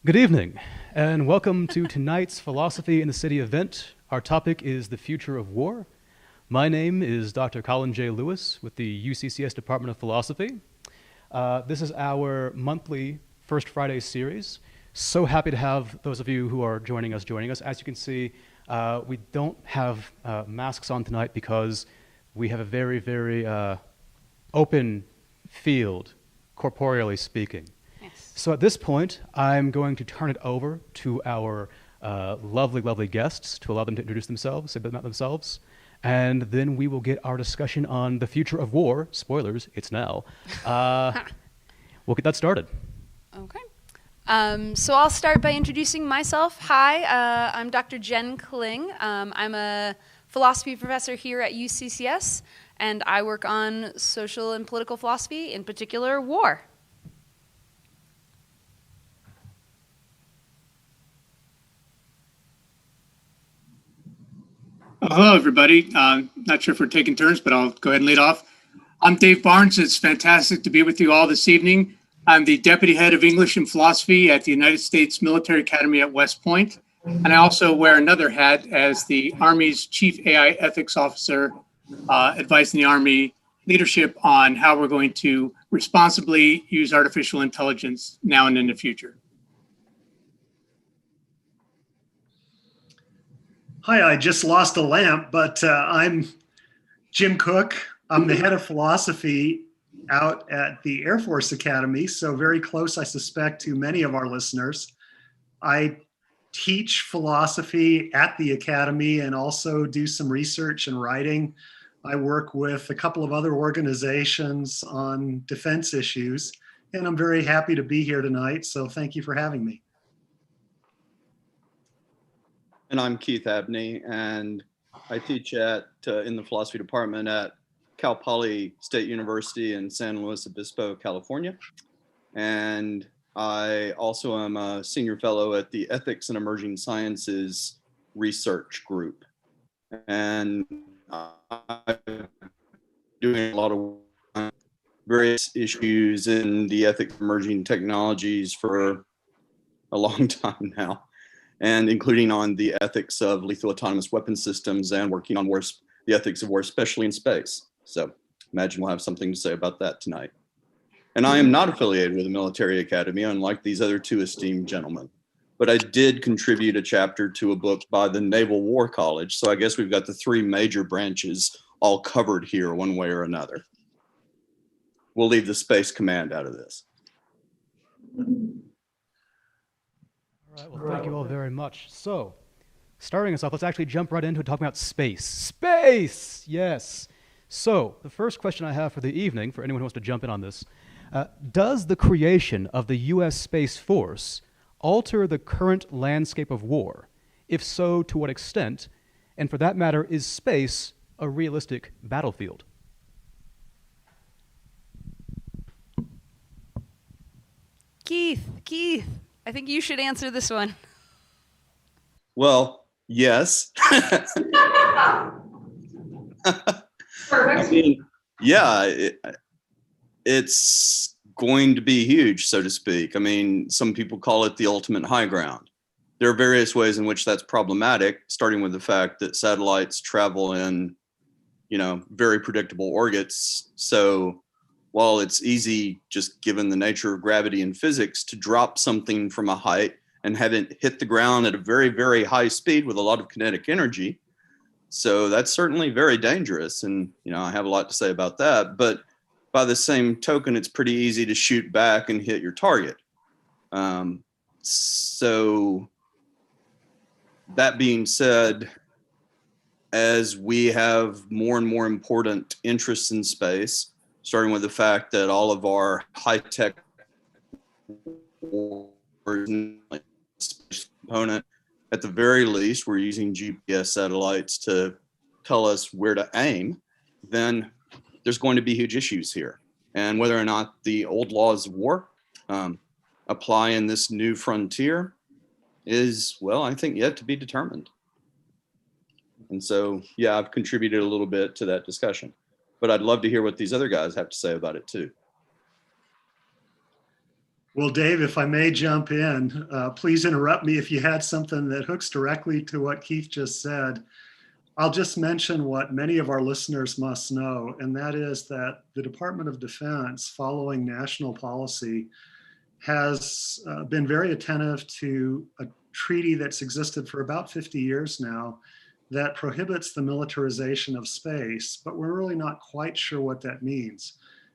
Good evening, and welcome to tonight's Philosophy in the City event. Our topic is the future of war. My name is Dr. Colin J. Lewis with the UCCS Department of Philosophy. This is our monthly First Friday series. So happy to have those of you who are joining us. As you can see, we don't have masks on tonight because we have a very, very open field, corporeally speaking. So at this point, I'm going to turn it over to our lovely, lovely guests to allow them to introduce themselves, say a bit about themselves, and then we will get our discussion on the future of war. Spoilers, it's now. We'll get that started. Okay. So I'll start by introducing myself. Hi, I'm Dr. Jen Kling. I'm a philosophy professor here at UCCS, and I work on social and political philosophy, in particular war. Hello, everybody. Not sure if we're taking turns, but I'll go ahead and lead off. I'm Dave Barnes. It's fantastic to be with you all this evening. I'm the Deputy Head of English and Philosophy at the United States Military Academy at West Point. And I also wear another hat as the Army's Chief AI Ethics Officer, advising the Army leadership on how we're going to responsibly use artificial intelligence now and in the future. Hi, I just lost a lamp, but I'm Jim Cook. I'm the head of philosophy out at the Air Force Academy, so very close, I suspect, to many of our listeners. I teach philosophy at the Academy and also do some research and writing. I work with a couple of other organizations on defense issues, and I'm very happy to be here tonight, so thank you for having me. And I'm Keith Abney, and I teach in the philosophy department at Cal Poly State University in San Luis Obispo, California. And I also am a senior fellow at the Ethics and Emerging Sciences Research Group. And I'm doing a lot of various issues in the ethics of emerging technologies for a long time now, and including on the ethics of lethal autonomous weapon systems and working on the ethics of war, especially in space. So imagine we'll have something to say about that tonight. And I am not affiliated with the Military Academy, unlike these other two esteemed gentlemen. But I did contribute a chapter to a book by the Naval War College. So I guess we've got the three major branches all covered here one way or another. We'll leave the Space Command out of this. All right, well, thank you all very much. So, starting us off, let's actually jump right into talking about space. Space! Yes. So, the first question I have for the evening, for anyone who wants to jump in on this, does the creation of the U.S. Space Force alter the current landscape of war? If so, to what extent? And for that matter, is space a realistic battlefield? Keith, I think you should answer this one. Well, yes. I mean, yeah, it's going to be huge, so to speak. I mean, some people call it the ultimate high ground. There are various ways in which that's problematic, starting with the fact that satellites travel in, very predictable orbits. So while it's easy, just given the nature of gravity and physics, to drop something from a height and have it hit the ground at a very, very high speed with a lot of kinetic energy. So that's certainly very dangerous. And, I have a lot to say about that. But by the same token, it's pretty easy to shoot back and hit your target. So that being said, as we have more and more important interests in space, starting with the fact that all of our high-tech component, at the very least, we're using GPS satellites to tell us where to aim, then there's going to be huge issues here. And whether or not the old laws of war apply in this new frontier is, well, I think yet to be determined. And so, yeah, I've contributed a little bit to that discussion. But I'd love to hear what these other guys have to say about it too. Well, Dave, if I may jump in, please interrupt me if you had something that hooks directly to what Keith just said. I'll just mention what many of our listeners must know, and that is that the Department of Defense, following national policy, has been very attentive to a treaty that's existed for about 50 years now that prohibits the militarization of space, but we're really not quite sure what that means.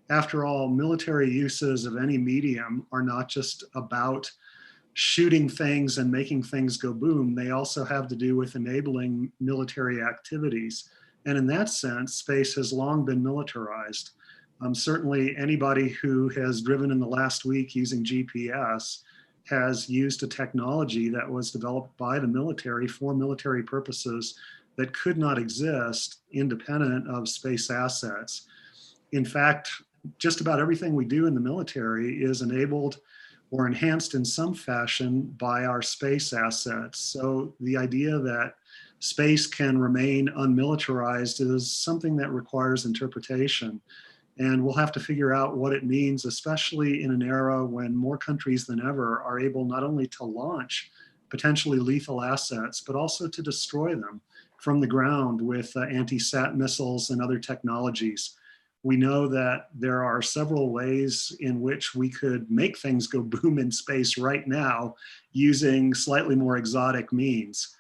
After all, military uses of any medium are not just about shooting things and making things go boom. They also have to do with enabling military activities. And in that sense, space has long been militarized. Certainly anybody who has driven in the last week using GPS has used a technology that was developed by the military for military purposes that could not exist independent of space assets. In fact, just about everything we do in the military is enabled or enhanced in some fashion by our space assets. So the idea that space can remain unmilitarized is something that requires interpretation. And we'll have to figure out what it means, especially in an era when more countries than ever are able not only to launch potentially lethal assets, but also to destroy them from the ground with anti-sat missiles and other technologies. We know that there are several ways in which we could make things go boom in space right now using slightly more exotic means.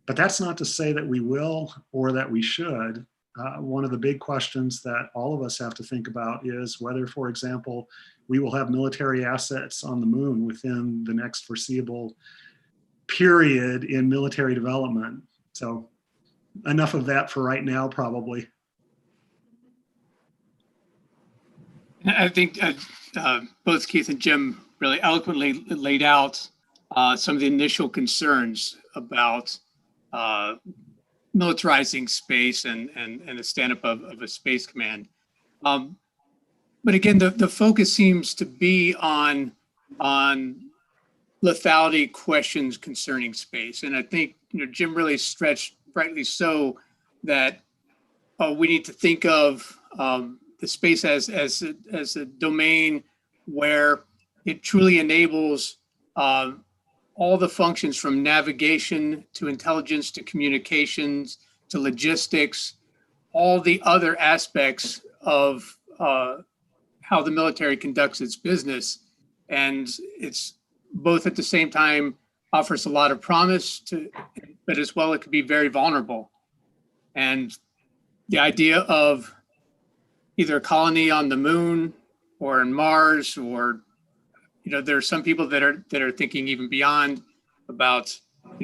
But that's not to say that we will or that we should. One of the big questions that all of us have to think about is whether, for example, we will have military assets on the moon within the next foreseeable period in military development. So enough of that for right now, probably. I think both Keith and Jim really eloquently laid out some of the initial concerns about militarizing space and the stand-up of a space command. But again, the focus seems to be on lethality questions concerning space. And I think Jim really stretched, rightly so, that we need to think of the space as a domain where it truly enables all the functions from navigation to intelligence to communications to logistics, all the other aspects of how the military conducts its business. And it's both at the same time offers a lot of promise to, but as well, it could be very vulnerable. And the idea of either a colony on the moon or in Mars, or there are some people that are thinking even beyond about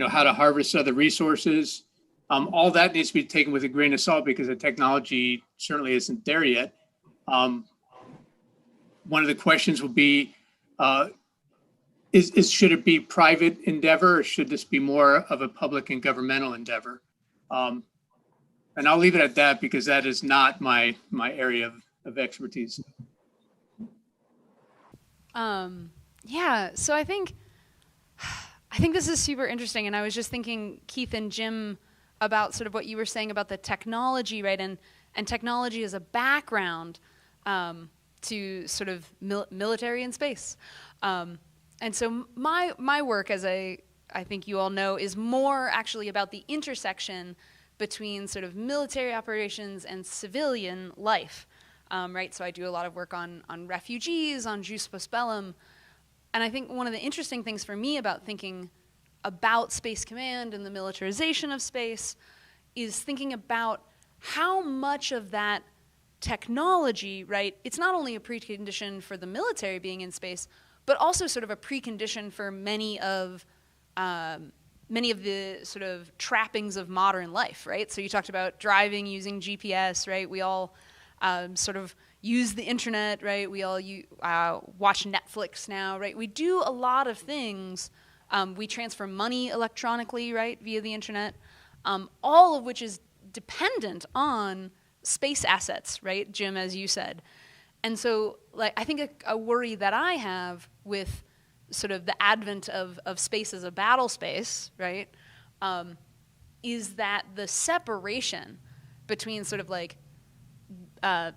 how to harvest other resources. All that needs to be taken with a grain of salt because the technology certainly isn't there yet. One of the questions will be, should it be private endeavor, or should this be more of a public and governmental endeavor? And I'll leave it at that because that is not my area of expertise. Yeah, so I think this is super interesting, and I was just thinking, Keith and Jim, about sort of what you were saying about the technology, right? And technology as a background to sort of military and space. And so my work, as I think you all know, is more actually about the intersection between sort of military operations and civilian life, right? So I do a lot of work on refugees, on jus post bellum. And I think one of the interesting things for me about thinking about Space Command and the militarization of space is thinking about how much of that technology, right, it's not only a precondition for the military being in space, but also sort of a precondition for many of the sort of trappings of modern life, right? So you talked about driving using GPS, right? We all sort of use the internet, right? We all watch Netflix now, right? We do a lot of things. We transfer money electronically, right, via the internet, all of which is dependent on space assets, right, Jim, as you said. And so, I think a worry that I have with sort of the advent of space as a battle space, right, is that the separation between sort of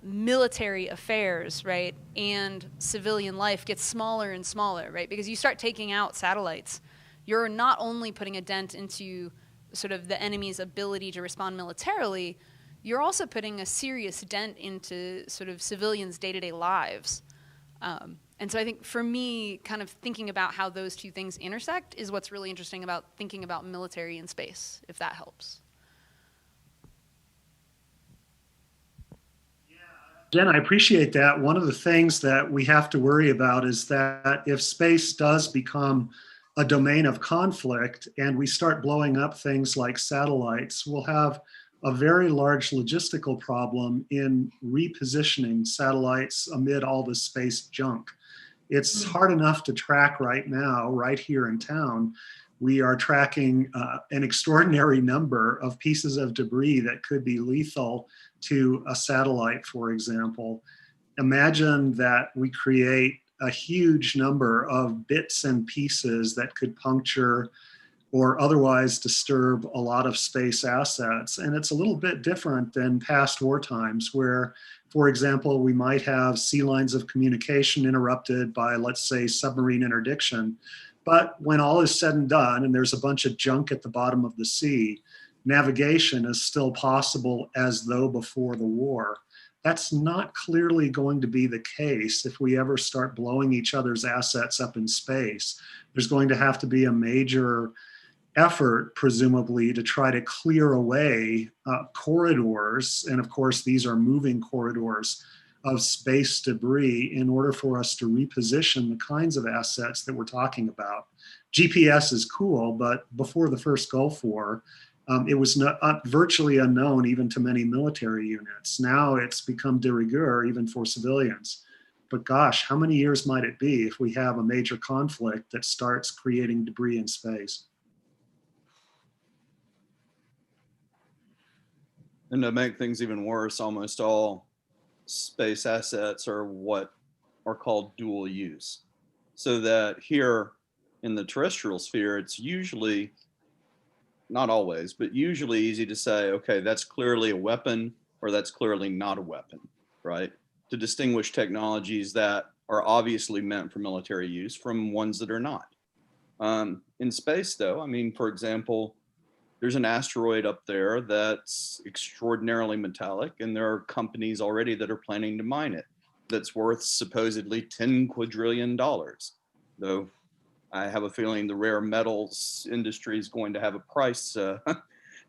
military affairs, right, and civilian life gets smaller and smaller, right? Because you start taking out satellites, you're not only putting a dent into sort of the enemy's ability to respond militarily, you're also putting a serious dent into sort of civilians' day-to-day lives. And so I think for me, kind of thinking about how those two things intersect is what's really interesting about thinking about military in space, if that helps. Jen, I appreciate that. One of the things that we have to worry about is that if space does become a domain of conflict and we start blowing up things like satellites, we'll have a very large logistical problem in repositioning satellites amid all the space junk. It's hard enough to track right now, right here in town. We are tracking an extraordinary number of pieces of debris that could be lethal to a satellite, for example. Imagine that we create a huge number of bits and pieces that could puncture or otherwise disturb a lot of space assets. And it's a little bit different than past war times where, for example, we might have sea lines of communication interrupted by, let's say, submarine interdiction. But when all is said and done, and there's a bunch of junk at the bottom of the sea, navigation is still possible as though before the war. That's not clearly going to be the case if we ever start blowing each other's assets up in space. There's going to have to be a major effort, presumably, to try to clear away corridors. And of course, these are moving corridors of space debris in order for us to reposition the kinds of assets that we're talking about. GPS is cool, but before the first Gulf War, it was virtually unknown even to many military units. Now it's become de rigueur even for civilians. But gosh, how many years might it be if we have a major conflict that starts creating debris in space? And to make things even worse, almost all space assets are what are called dual use. So that here in the terrestrial sphere, it's usually, not always, but usually easy to say, okay, that's clearly a weapon or that's clearly not a weapon, right? To distinguish technologies that are obviously meant for military use from ones that are not. In space though, I mean, for example, there's an asteroid up there that's extraordinarily metallic, and there are companies already that are planning to mine it that's worth supposedly $10 quadrillion. Though I have a feeling the rare metals industry is going to have a price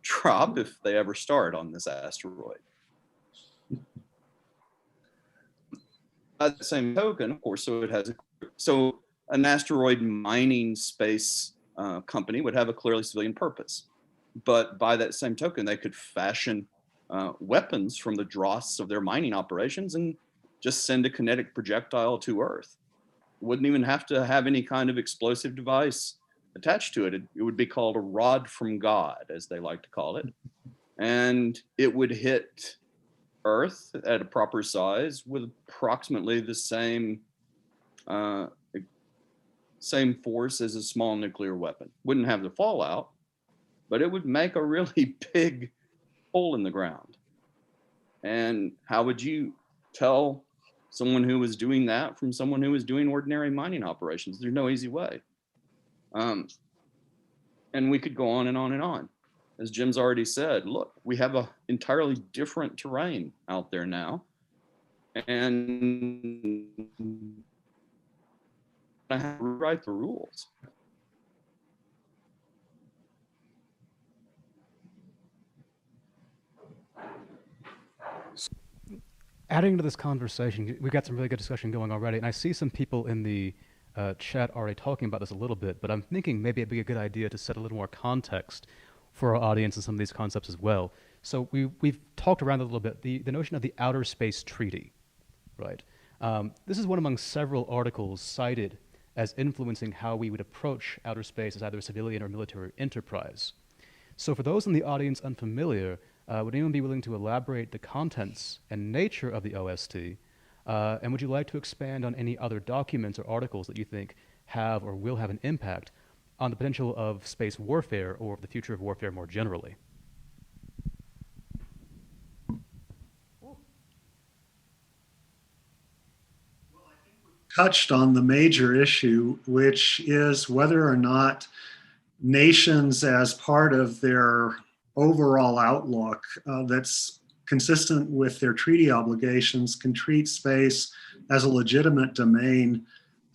drop if they ever start on this asteroid. By the same token, of course, so an asteroid mining space company would have a clearly civilian purpose. But by that same token, they could fashion weapons from the dross of their mining operations and just send a kinetic projectile to Earth. Wouldn't even have to have any kind of explosive device attached to it. It would be called a rod from God, as they like to call it. And it would hit Earth at a proper size with approximately the same force as a small nuclear weapon. Wouldn't have the fallout, but it would make a really big hole in the ground. And how would you tell someone who was doing that from someone who was doing ordinary mining operations? There's no easy way. And we could go on and on and on. As Jim's already said, look, we have an entirely different terrain out there now. And I have to rewrite the rules. Adding to this conversation, we've got some really good discussion going already, and I see some people in the chat already talking about this a little bit, but I'm thinking maybe it'd be a good idea to set a little more context for our audience and some of these concepts as well. So we've talked around it a little bit, the notion of the Outer Space Treaty, right? This is one among several articles cited as influencing how we would approach outer space as either a civilian or military enterprise. So for those in the audience unfamiliar, would anyone be willing to elaborate the contents and nature of the OST? And would you like to expand on any other documents or articles that you think have or will have an impact on the potential of space warfare or the future of warfare more generally? touched on the major issue, which is whether or not nations, as part of their overall outlook that's consistent with their treaty obligations, can treat space as a legitimate domain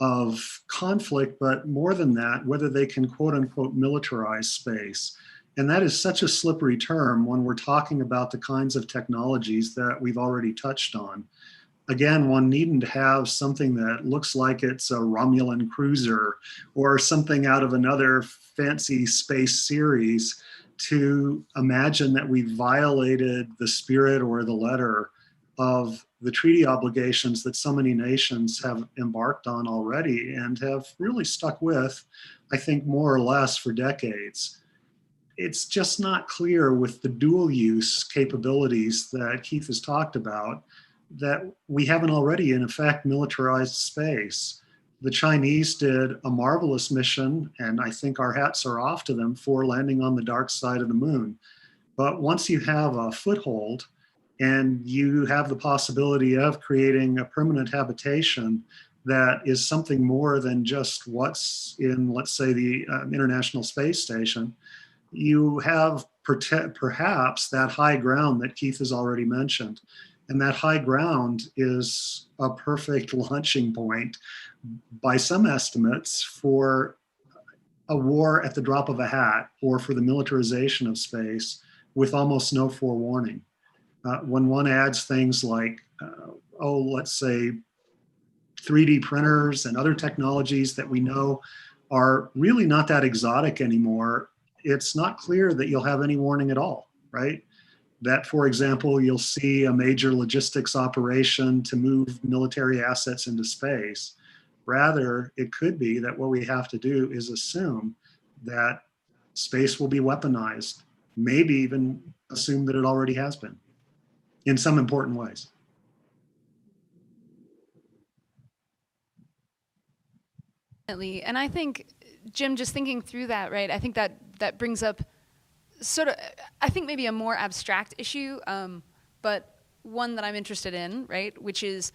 of conflict, but more than that, whether they can quote unquote militarize space. And that is such a slippery term when we're talking about the kinds of technologies that we've already touched on. Again, one needn't have something that looks like it's a Romulan cruiser or something out of another fancy space series to imagine that we violated the spirit or the letter of the treaty obligations that so many nations have embarked on already and have really stuck with, I think, more or less for decades. It's just not clear with the dual use capabilities that Keith has talked about that we haven't already, in effect, militarized space. The Chinese did a marvelous mission, and I think our hats are off to them for landing on the dark side of the moon. But once you have a foothold and you have the possibility of creating a permanent habitation that is something more than just what's in, let's say, the International Space Station, you have perhaps that high ground that Keith has already mentioned. And that high ground is a perfect launching point, by some estimates, for a war at the drop of a hat or for the militarization of space with almost no forewarning. When one adds things like, let's say, 3D printers and other technologies that we know are really not that exotic anymore, it's not clear that you'll have any warning at all, right? That, for example, you'll see a major logistics operation to move military assets into space. Rather, it could be that what we have to do is assume that space will be weaponized, maybe even assume that it already has been in some important ways. And I think, Jim, just thinking through that, right, I think that brings up sort of, I think maybe a more abstract issue, but one that I'm interested in, right, which is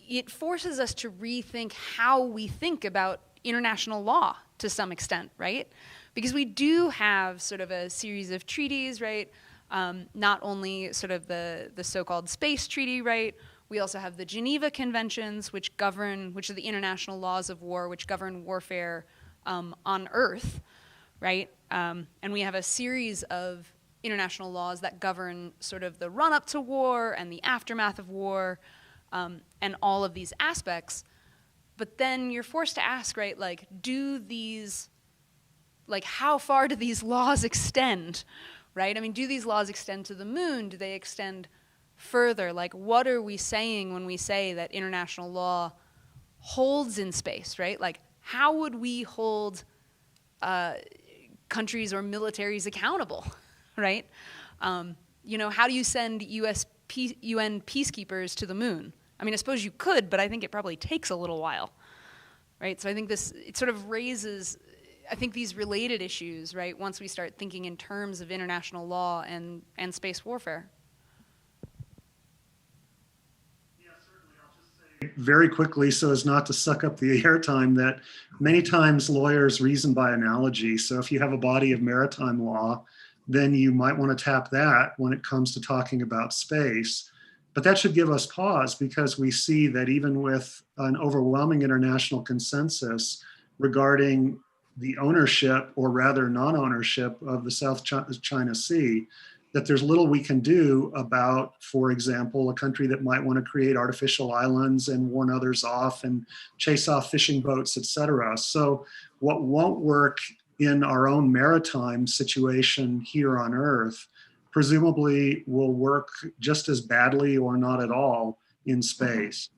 it forces us to rethink how we think about international law to some extent, right? Because we do have sort of a series of treaties, right? Not only sort of the so-called space treaty, right? We also have the Geneva Conventions, which are the international laws of war, which govern warfare on Earth, right? And we have a series of international laws that govern sort of the run-up to war and the aftermath of war, and all of these aspects. But then you're forced to ask, right, like, how far do these laws extend, right? I mean, do these laws extend to the moon? Do they extend further? Like, what are we saying when we say that international law holds in space, right? Like, how would we hold countries or militaries accountable, right? How do you send UN peacekeepers to the moon? I mean, I suppose you could, but I think it probably takes a little while, right? So I think it sort of raises, I think, these related issues, right, once we start thinking in terms of international law and space warfare. Yeah, certainly. I'll just say very quickly, so as not to suck up the airtime, that many times lawyers reason by analogy. So if you have a body of maritime law, then you might want to tap that when it comes to talking about space. But that should give us pause, because we see that even with an overwhelming international consensus regarding the ownership, or rather non-ownership, of the South China Sea, that there's little we can do about, for example, a country that might want to create artificial islands and warn others off and chase off fishing boats, et cetera. So what won't work in our own maritime situation here on Earth presumably will work just as badly or not at all in space.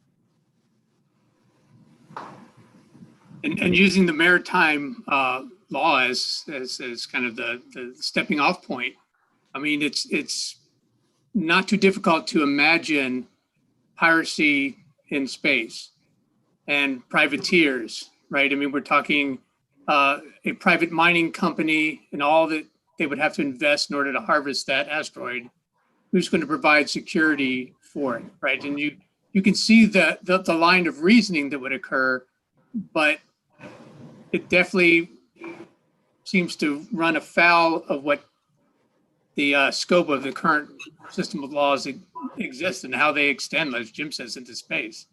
And using the maritime law as kind of the stepping off point, I mean, it's not too difficult to imagine piracy in space and privateers, right? I mean, we're talking a private mining company and all that they would have to invest in order to harvest that asteroid. Who's going to provide security for it, right? And you you can see the line of reasoning that would occur, but it definitely seems to run afoul of what the scope of the current system of laws exists and how they extend, as Jim says, into space.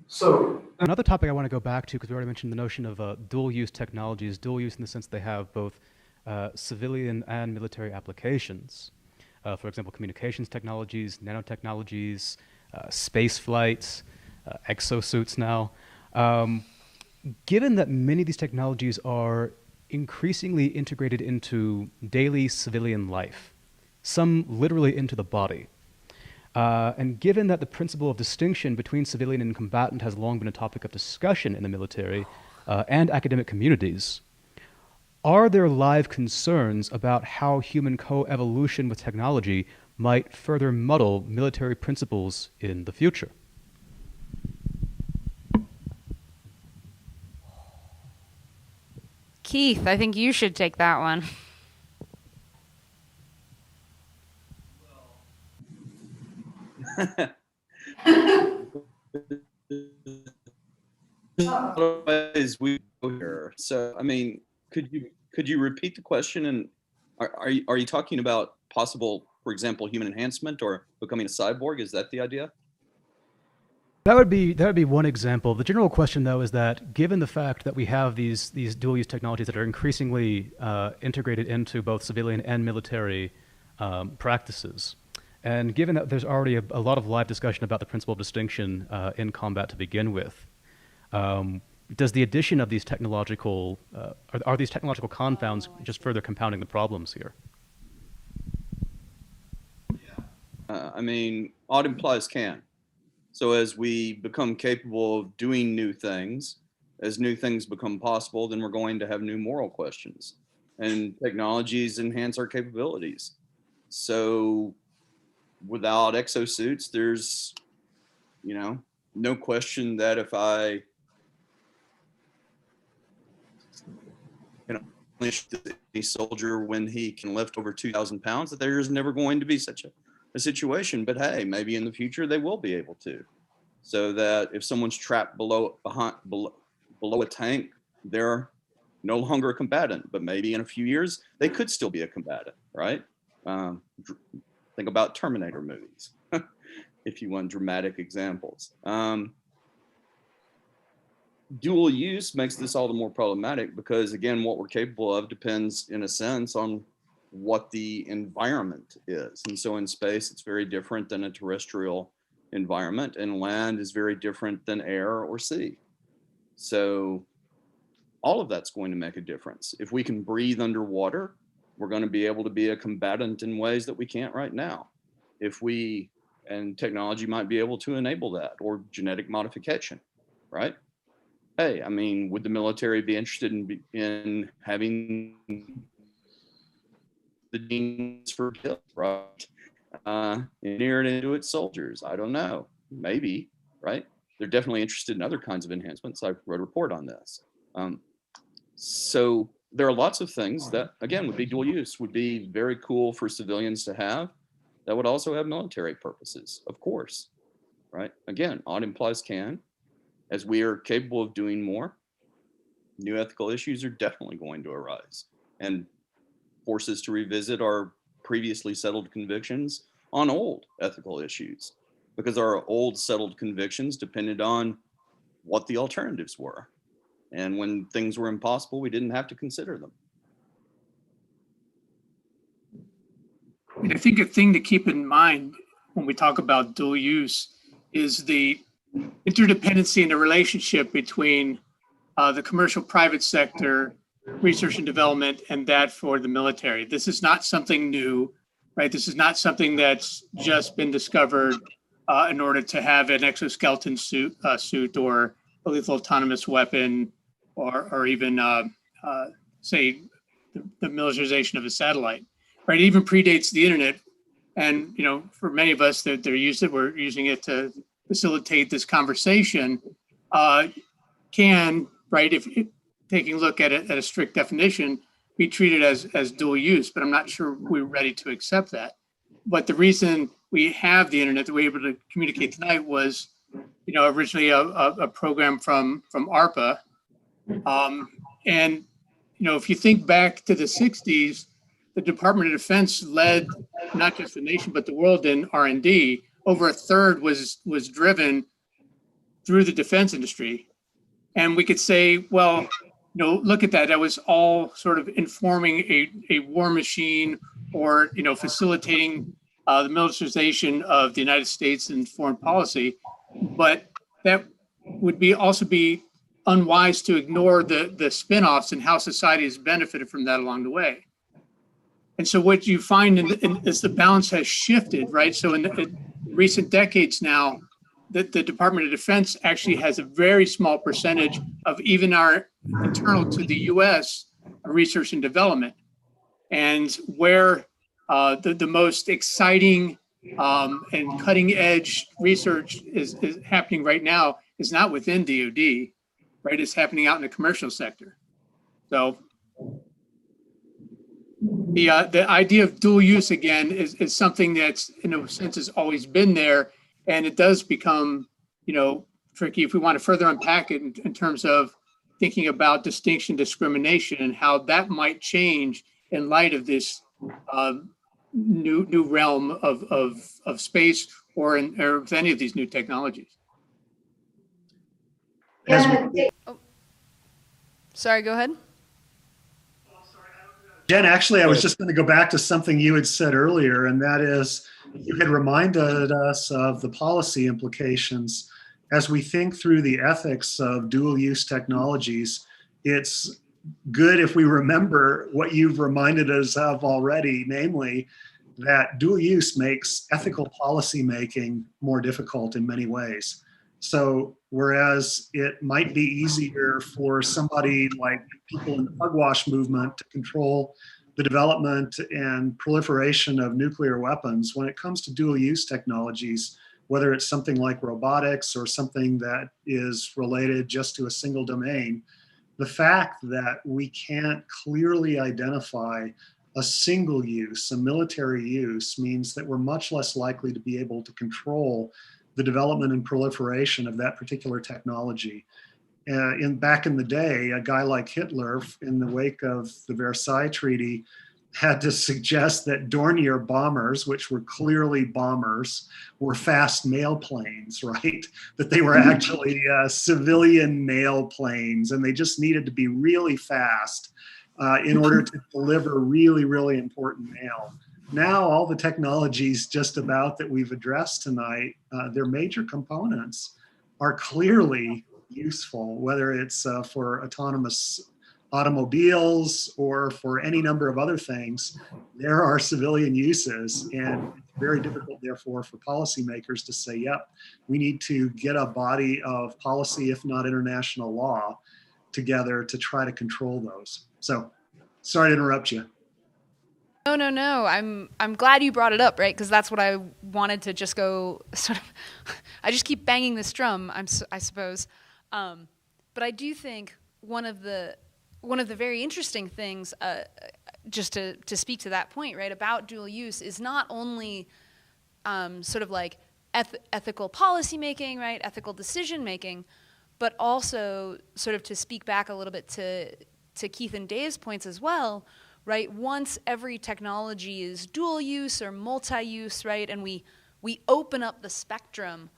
So another topic I want to go back to, because we already mentioned the notion of dual-use technologies, dual use in the sense they have both civilian and military applications. For example, communications technologies, nanotechnologies, space flights, exosuits now. Given that many of these technologies are increasingly integrated into daily civilian life, some literally into the body, and given that the principle of distinction between civilian and combatant has long been a topic of discussion in the military and academic communities, are there live concerns about how human co-evolution with technology might further muddle military principles in the future? Keith, I think you should take that one. Ways we go here. So, I mean, could you repeat the question? And are you talking about possible, for example, human enhancement or becoming a cyborg? Is that the idea? That would be one example. The general question, though, is that given the fact that we have these dual-use technologies that are increasingly integrated into both civilian and military practices, and given that there's already a lot of live discussion about the principle of distinction in combat to begin with, does the addition of these technological are these technological confounds just further compounding the problems here? I mean, odd implies can. So as we become capable of doing new things, as new things become possible, then we're going to have new moral questions, and technologies enhance our capabilities. So without exosuits, there's, no question that if I punish a soldier when he can lift over 2,000 pounds, that there is never going to be such a situation. But hey, maybe in the future they will be able to, so that if someone's trapped below a tank, they're no longer a combatant, but maybe in a few years they could still be a combatant, right? Think about Terminator movies, if you want dramatic examples. Dual use makes this all the more problematic because, again, what we're capable of depends, in a sense, on what the environment is. And so in space, it's very different than a terrestrial environment, and land is very different than air or sea. So all of that's going to make a difference. If we can breathe underwater, we're going to be able to be a combatant in ways that we can't right now. And technology might be able to enable that, or genetic modification, right? Hey, I mean, would the military be interested in having the genes for kills, right? Engineered into its soldiers? I don't know. Maybe, right? They're definitely interested in other kinds of enhancements. I wrote a report on this. So there are lots of things that, again, would be dual use, would be very cool for civilians to have, that would also have military purposes, of course, right? Again, odd implies can. As we are capable of doing more, new ethical issues are definitely going to arise and force us to revisit our previously settled convictions on old ethical issues, because our old settled convictions depended on what the alternatives were. And when things were impossible, we didn't have to consider them. I think a thing to keep in mind when we talk about dual use is the interdependency and the relationship between the commercial private sector, research and development, and that for the military. This is not something new, right? This is not something that's just been discovered in order to have an exoskeleton suit or a lethal autonomous weapon, or even say the militarization of a satellite, right? It even predates the internet. And, for many of us that we're using it to facilitate this conversation, right? If taking a look at it at a strict definition, be treated as dual use, but I'm not sure we're ready to accept that. But the reason we have the internet that we're able to communicate tonight was, originally a program from ARPA. And, if you think back to the 60s, the Department of Defense led not just the nation, but the world in R&D. Over a third was driven through the defense industry. And we could say, well, look at that. That was all sort of informing a war machine or, facilitating the militarization of the United States and foreign policy. But that would also be unwise to ignore the spin-offs and how society has benefited from that along the way. And so what you find is the balance has shifted, right? So in recent decades now, the Department of Defense actually has a very small percentage of even our internal to the US research and development. And where the most exciting and cutting edge research is happening right now is not within DoD, right? It's happening out in the commercial sector. So the idea of dual use, again, is something that's, in a sense, has always been there. And it does become, tricky if we want to further unpack it in terms of thinking about distinction, discrimination, and how that might change in light of this new realm of space or with any of these new technologies. Sorry, go ahead. Jen, actually, I was just going to go back to something you had said earlier, and that is you had reminded us of the policy implications. As we think through the ethics of dual-use technologies, it's good if we remember what you've reminded us of already, namely that dual use makes ethical policy making more difficult in many ways. So whereas it might be easier for somebody like people in the Pugwash movement to control the development and proliferation of nuclear weapons, when it comes to dual use technologies, whether it's something like robotics or something that is related just to a single domain, the fact that we can't clearly identify a single use, a military use, means that we're much less likely to be able to control the development and proliferation of that particular technology. Back in the day, a guy like Hitler, in the wake of the Versailles Treaty, had to suggest that Dornier bombers, which were clearly bombers, were fast mail planes, right? That they were actually civilian mail planes, and they just needed to be really fast in order to deliver really, really important mail. Now, all the technologies just about that we've addressed tonight, their major components are clearly useful, whether it's for autonomous automobiles or for any number of other things. There are civilian uses, and it's very difficult, therefore, for policymakers to say, yep, we need to get a body of policy, if not international law, together to try to control those. So, sorry to interrupt you. No. I'm glad you brought it up, right? Because that's what I wanted to just go sort of. I just keep banging this drum, I suppose. But I do think one of the very interesting things, just to speak to that point, right, about dual use is not only sort of like ethical policy making, right, ethical decision making, but also sort of to speak back a little bit to Keith and Dave's points as well. Right, once every technology is dual use or multi-use, right, and we open up the spectrum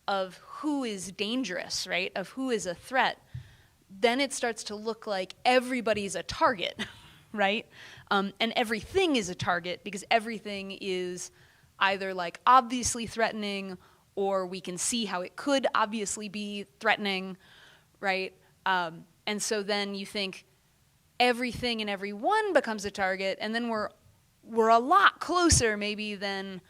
of who is dangerous, right, of who is a threat, then it starts to look like everybody's a target, right, and everything is a target because everything is either like obviously threatening or we can see how it could obviously be threatening, right, and so then you think everything and everyone becomes a target, and then we're a lot closer maybe than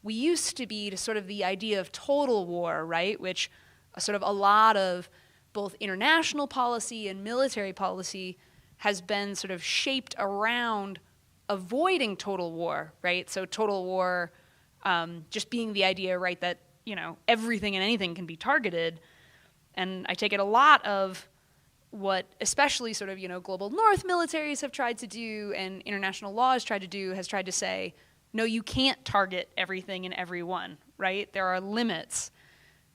we used to be to sort of the idea of total war, right? Which sort of a lot of both international policy and military policy has been sort of shaped around avoiding total war, right? So total war just being the idea, right, that, everything and anything can be targeted. And I take it a lot of what especially sort of, global north militaries have tried to do and international law has tried to say, no, you can't target everything and everyone, right? There are limits.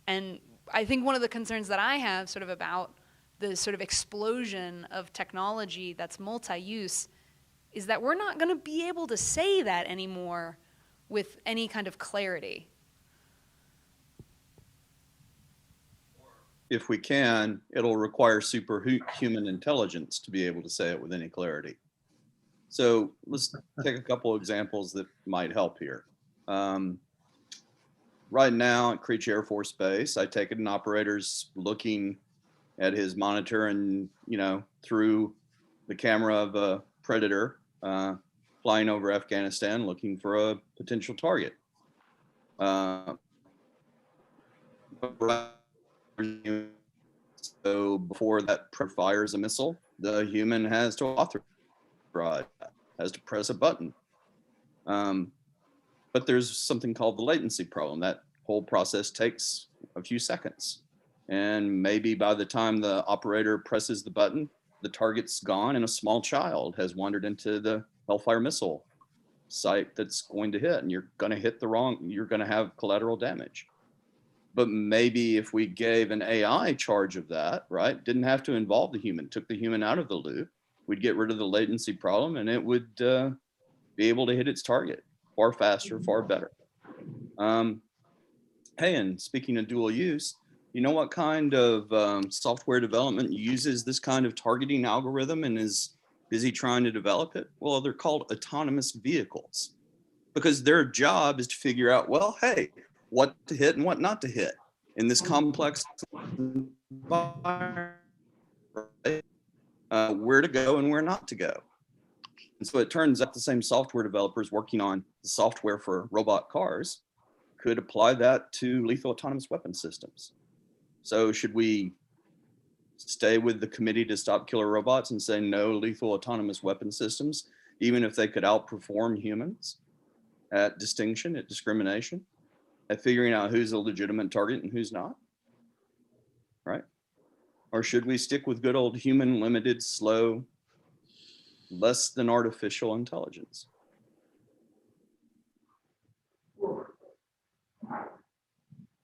And I think one of the concerns that I have sort of about the sort of explosion of technology that's multi-use is that we're not going to be able to say that anymore with any kind of clarity. If we can, it'll require superhuman intelligence to be able to say it with any clarity. So let's take a couple examples that might help here. Right now at Creech Air Force Base, I take it an operator's looking at his monitor and, through the camera of a predator flying over Afghanistan looking for a potential target. So before that fires a missile, the human has to authorize, has to press a button. But there's something called the latency problem. That whole process takes a few seconds. And maybe by the time the operator presses the button, the target's gone and a small child has wandered into the Hellfire missile site that's going to hit, and you're going to have collateral damage. But maybe if we gave an AI charge of that, right, didn't have to involve the human, took the human out of the loop, we'd get rid of the latency problem and it would be able to hit its target far faster, far better. Hey, and speaking of dual use, you know what kind of software development uses this kind of targeting algorithm and is busy trying to develop it? Well, they're called autonomous vehicles, because their job is to figure out, well, hey, what to hit and what not to hit in this complex environment, right? Where to go and where not to go. And so it turns out the same software developers working on the software for robot cars could apply that to lethal autonomous weapon systems. So should we stay with the Committee to Stop Killer Robots and say no lethal autonomous weapon systems, even if they could outperform humans at distinction, at discrimination, at figuring out who's a legitimate target and who's not, right? Or should we stick with good old human limited, slow, less than artificial intelligence?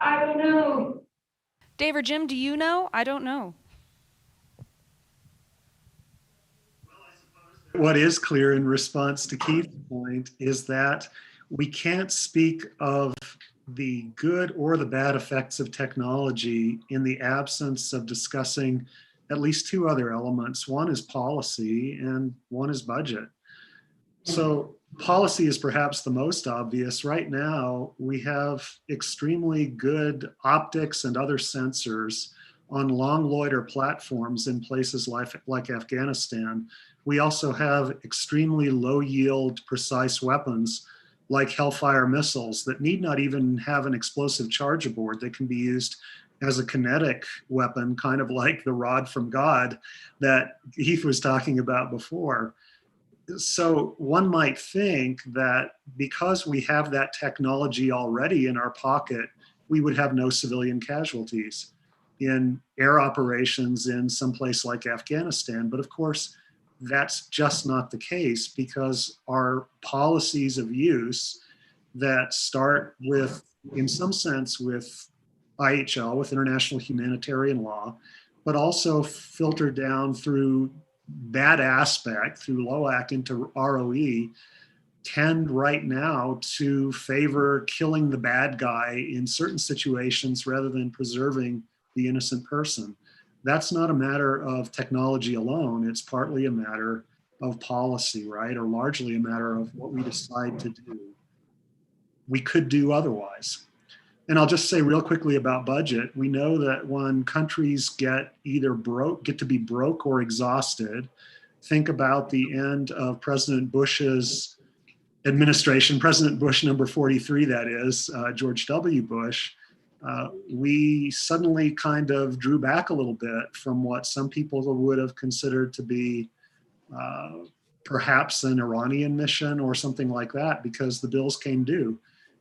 I don't know. Dave or Jim, do you know? I don't know. What is clear in response to Keith's point is that we can't speak of the good or the bad effects of technology in the absence of discussing at least two other elements. One is policy and one is budget. So policy is perhaps the most obvious. Right now, we have extremely good optics and other sensors on long loiter platforms in places like Afghanistan. We also have extremely low yield, precise weapons like Hellfire missiles that need not even have an explosive charge aboard. They can be used as a kinetic weapon, kind of like the rod from God that Heath was talking about before. So one might think that because we have that technology already in our pocket, we would have no civilian casualties in air operations in some place like Afghanistan. But of course, that's just not the case, because our policies of use that start with, in some sense, with IHL, with international humanitarian law, but also filter down through that aspect, through LOAC into ROE, tend right now to favor killing the bad guy in certain situations rather than preserving the innocent person. That's not a matter of technology alone. It's partly a matter of policy, right? Or largely a matter of what we decide to do. We could do otherwise. And I'll just say real quickly about budget. We know that when countries get to be broke or exhausted, think about the end of President Bush's administration, President Bush number 43, that is, George W. Bush. We suddenly kind of drew back a little bit from what some people would have considered to be perhaps an Iranian mission or something like that, because the bills came due.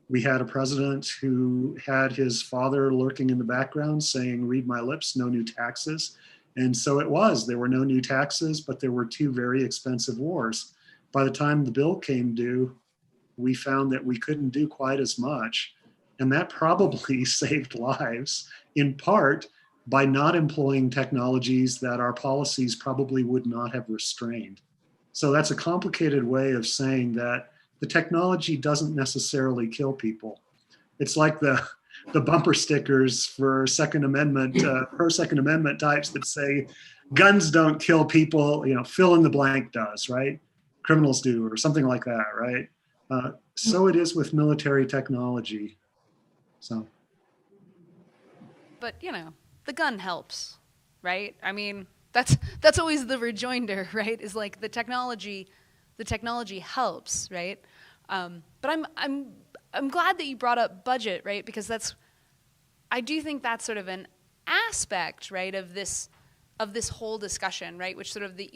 We had a president who had his father lurking in the background saying, "Read my lips, no new taxes." And so it was. There were no new taxes, but there were two very expensive wars. By the time the bill came due, we found that we couldn't do quite as much. And that probably saved lives, in part by not employing technologies that our policies probably would not have restrained. So that's a complicated way of saying that the technology doesn't necessarily kill people. It's like the bumper stickers for Second Amendment, pro Second Amendment types that say guns don't kill people, fill in the blank does, right? Criminals do, or something like that, right? So it is with military technology. So. But the gun helps, right? I mean, that's always the rejoinder, right? Is like the technology helps, right? But I'm glad that you brought up budget, right? Because I do think that's sort of an aspect, right, of this whole discussion, right? Which sort of the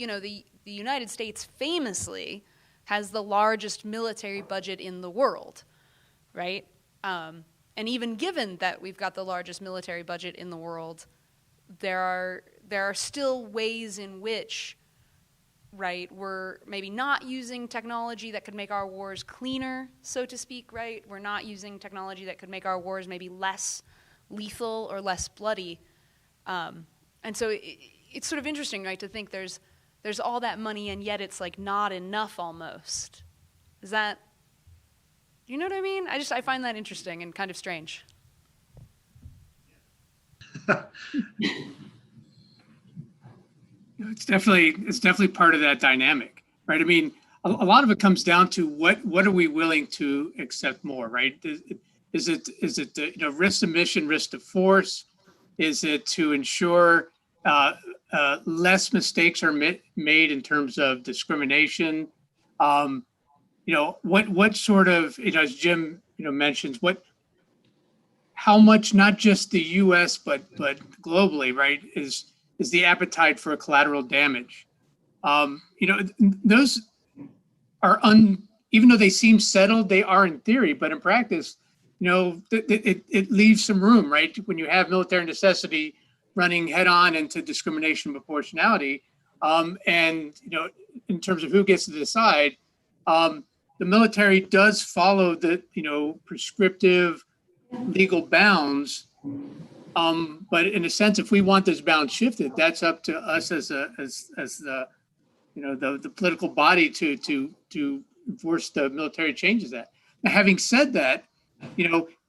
United States famously has the largest military budget in the world, right? And even given that we've got the largest military budget in the world, there are still ways in which, right, we're maybe not using technology that could make our wars cleaner, so to speak, right? We're not using technology that could make our wars maybe less lethal or less bloody. And so it's sort of interesting, right, to think there's all that money and yet it's like not enough almost. Is that, you know what I mean? I find that interesting and kind of strange. It's definitely part of that dynamic, right? I mean, a lot of it comes down to what are we willing to accept more, right? Is it the risk of mission, risk of force? Is it to ensure less mistakes are made in terms of discrimination? What sort of, as Jim mentions, how much, not just the U.S. but globally, right, is the appetite for collateral damage. Those are even though they seem settled, they are in theory, but in practice, it leaves some room, right? When you have military necessity running head on into discrimination and proportionality, and in terms of who gets to decide, the military does follow the prescriptive legal bounds. But in a sense, if we want this bound shifted, that's up to us as the the political body to enforce the military changes that. Now, having said that,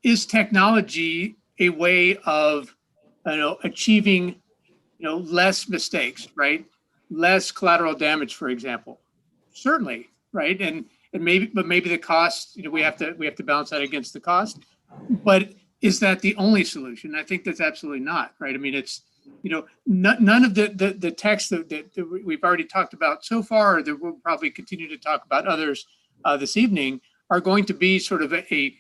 is technology a way of achieving less mistakes, right? Less collateral damage, for example. Certainly, right? And maybe the cost, we have to balance that against the cost. But is that the only solution? I think that's absolutely not, right? I mean, it's, none of the texts that we've already talked about so far, or that we'll probably continue to talk about others this evening, are going to be sort of a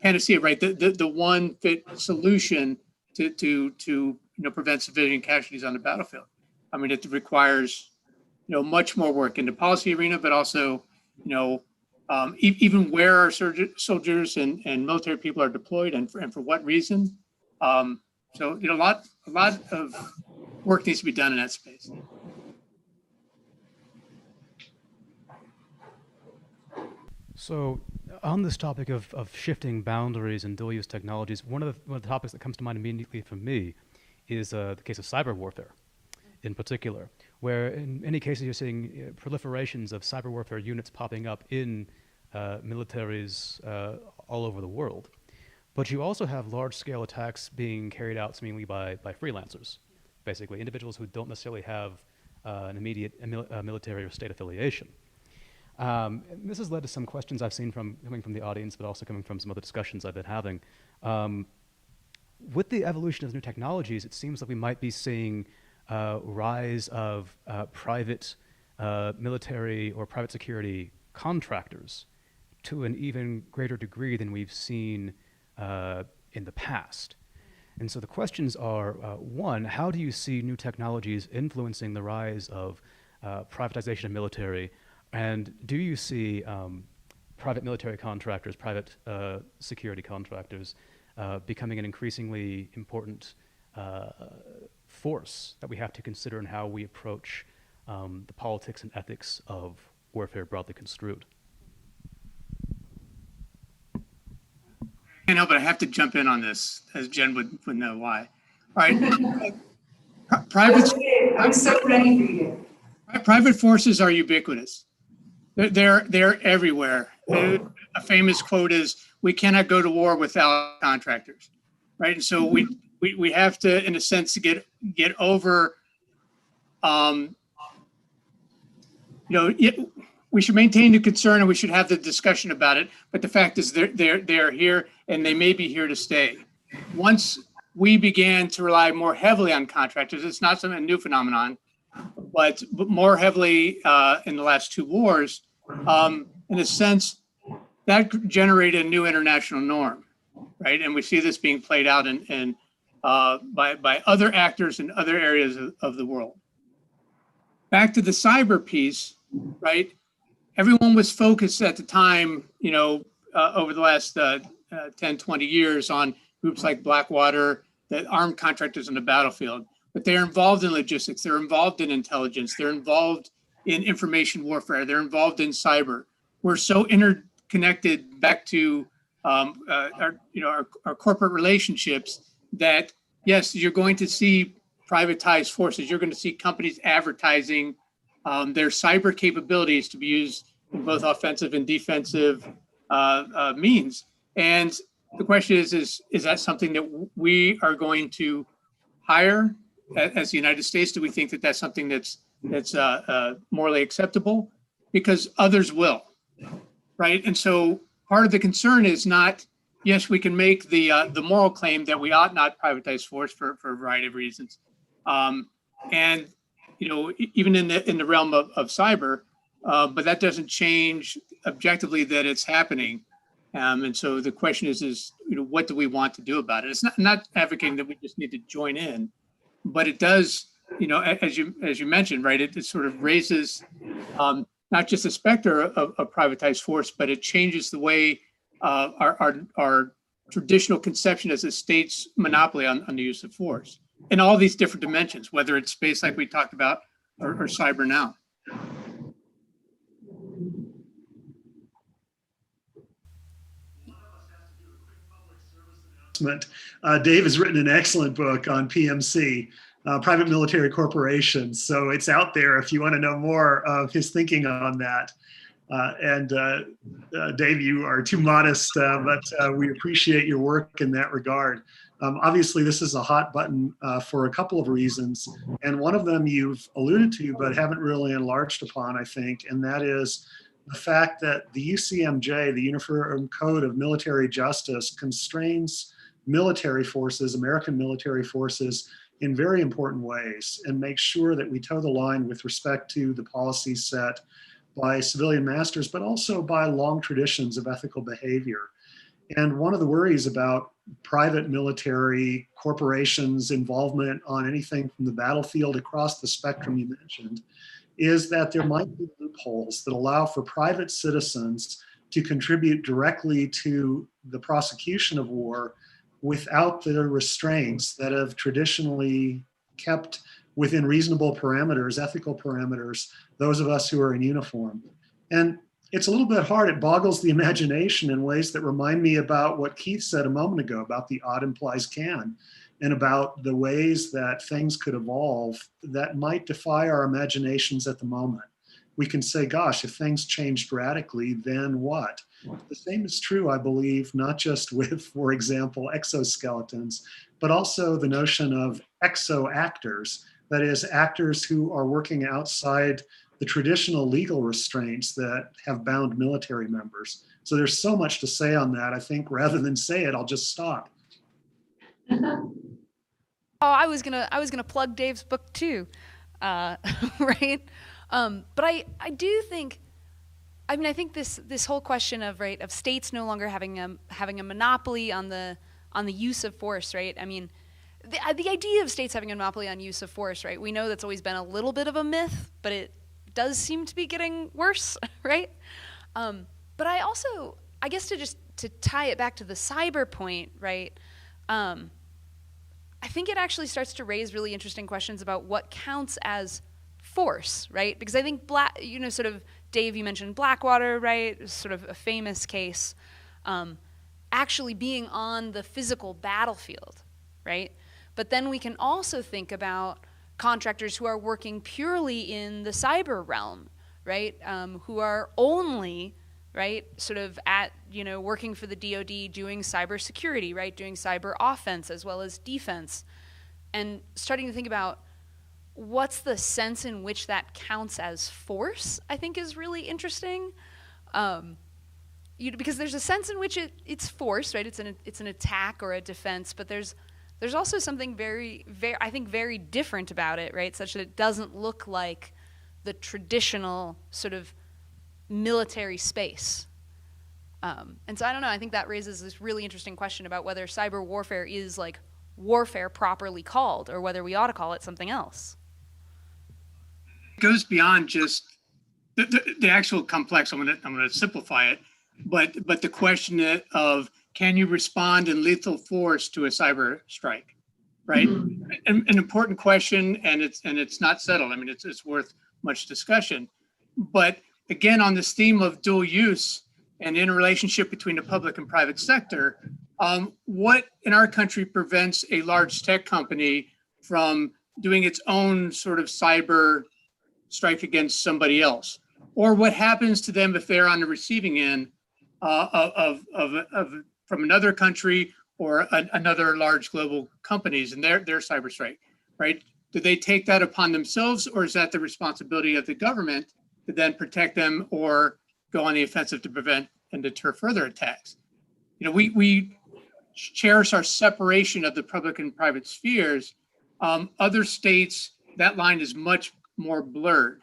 panacea, right? The one fit solution to prevent civilian casualties on the battlefield. I mean, it requires much more work in the policy arena, but also even where our soldiers and military people are deployed and for what reason. So a lot of work needs to be done in that space. So on this topic of shifting boundaries and dual-use technologies, one of the topics that comes to mind immediately for me is the case of cyber warfare in particular, where in many cases you're seeing proliferations of cyber warfare units popping up in militaries all over the world. But you also have large-scale attacks being carried out seemingly by freelancers, basically individuals who don't necessarily have an immediate military or state affiliation. And this has led to some questions I've seen coming from the audience, but also coming from some other discussions I've been having. With the evolution of new technologies, it seems like we might be seeing rise of private military or private security contractors to an even greater degree than we've seen in the past. And so the questions are, one, how do you see new technologies influencing the rise of privatization of military? And do you see private military contractors, private security contractors becoming an increasingly important force that we have to consider in how we approach the politics and ethics of warfare broadly construed. Can't help it. I have to jump in on this, as Jen would know why. All right. Private, I'm so ready for you. private forces are ubiquitous. They're everywhere. A famous quote is, "We cannot go to war without contractors," right? And so we have to, in a sense, to get over. We should maintain the concern and we should have the discussion about it. But the fact is, they're here and they may be here to stay. Once we began to rely more heavily on contractors, it's not some new phenomenon, but more heavily in the last two wars, in a sense, that generated a new international norm, right? And we see this being played out by other actors in other areas of the world. Back to the cyber piece, right? Everyone was focused at the time, over the last 10, 20 years on groups like Blackwater, that armed contractors on the battlefield. But they're involved in logistics, they're involved in intelligence, they're involved in information warfare, they're involved in cyber. We're so interconnected back to our corporate relationships that, yes, you're going to see privatized forces. You're going to see companies advertising their cyber capabilities to be used in both offensive and defensive means. And the question is that something that we are going to hire as the United States? Do we think that that's something that's morally acceptable? Because others will, right? And so part of the concern is not, yes, we can make the moral claim that we ought not privatize force for a variety of reasons. And even in the realm of cyber, but that doesn't change objectively that it's happening. And so the question is what do we want to do about it? It's not advocating that we just need to join in, but it does, as you mentioned, right? It sort of raises not just the specter of privatized force, but it changes the way our traditional conception as a state's monopoly on the use of force in all these different dimensions, whether it's space like we talked about or cyber now. Dave has written an excellent book on PMC, private military corporations. So it's out there if you want to know more of his thinking on that. Dave, you are too modest, but we appreciate your work in that regard. Obviously, this is a hot button for a couple of reasons. And one of them you've alluded to, but haven't really enlarged upon, I think, and that is the fact that the UCMJ, the Uniform Code of Military Justice, constrains military forces, American military forces, in very important ways and makes sure that we toe the line with respect to the policies set by civilian masters, but also by long traditions of ethical behavior. And one of the worries about private military corporations' involvement on anything from the battlefield across the spectrum you mentioned is that there might be loopholes that allow for private citizens to contribute directly to the prosecution of war without the restraints that have traditionally kept within reasonable parameters, ethical parameters, those of us who are in uniform. And it's a little bit hard. It boggles the imagination in ways that remind me about what Keith said a moment ago about the odd implies can, and about the ways that things could evolve that might defy our imaginations at the moment. We can say, gosh, if things changed radically, then what? The same is true, I believe, not just with, for example, exoskeletons, but also the notion of exo-actors, that is, actors who are working outside the traditional legal restraints that have bound military members. So there's so much to say on that. I think rather than say it, I'll just stop. I was gonna plug Dave's book too, right? But I do think, I think this whole question of states no longer having a monopoly on the use of force, right? I mean, the idea of states having a monopoly on use of force, right? We know that's always been a little bit of a myth, but it does seem to be getting worse, right? But I guess to tie it back to the cyber point, right? I think it actually starts to raise really interesting questions about what counts as force, right? Because I think sort of Dave, you mentioned Blackwater, right? Sort of a famous case, actually being on the physical battlefield, right? But then we can also think about contractors who are working purely in the cyber realm, right? Who are only, right, sort of working for the DoD, doing cybersecurity, right, doing cyber offense as well as defense, and starting to think about what's the sense in which that counts as force, I think is really interesting. Because there's a sense in which it's force, right? It's an attack or a defense, but there's also something very, very, I think, very different about it, right? Such that it doesn't look like the traditional sort of military space. And so I don't know, I think that raises this really interesting question about whether cyber warfare is like warfare properly called, or whether we ought to call it something else. It goes beyond just the actual complex. I'm going to simplify it, but the question of, can you respond in lethal force to a cyber strike, right? An important question, and it's not settled. I mean, it's worth much discussion. But again, on this theme of dual use and interrelationship between the public and private sector, what in our country prevents a large tech company from doing its own sort of cyber strike against somebody else? Or what happens to them if they're on the receiving end from another country or another large global companies and their cyber strike, right? Do they take that upon themselves, or is that the responsibility of the government to then protect them or go on the offensive to prevent and deter further attacks? You know, we cherish our separation of the public and private spheres. Other states, that line is much more blurred.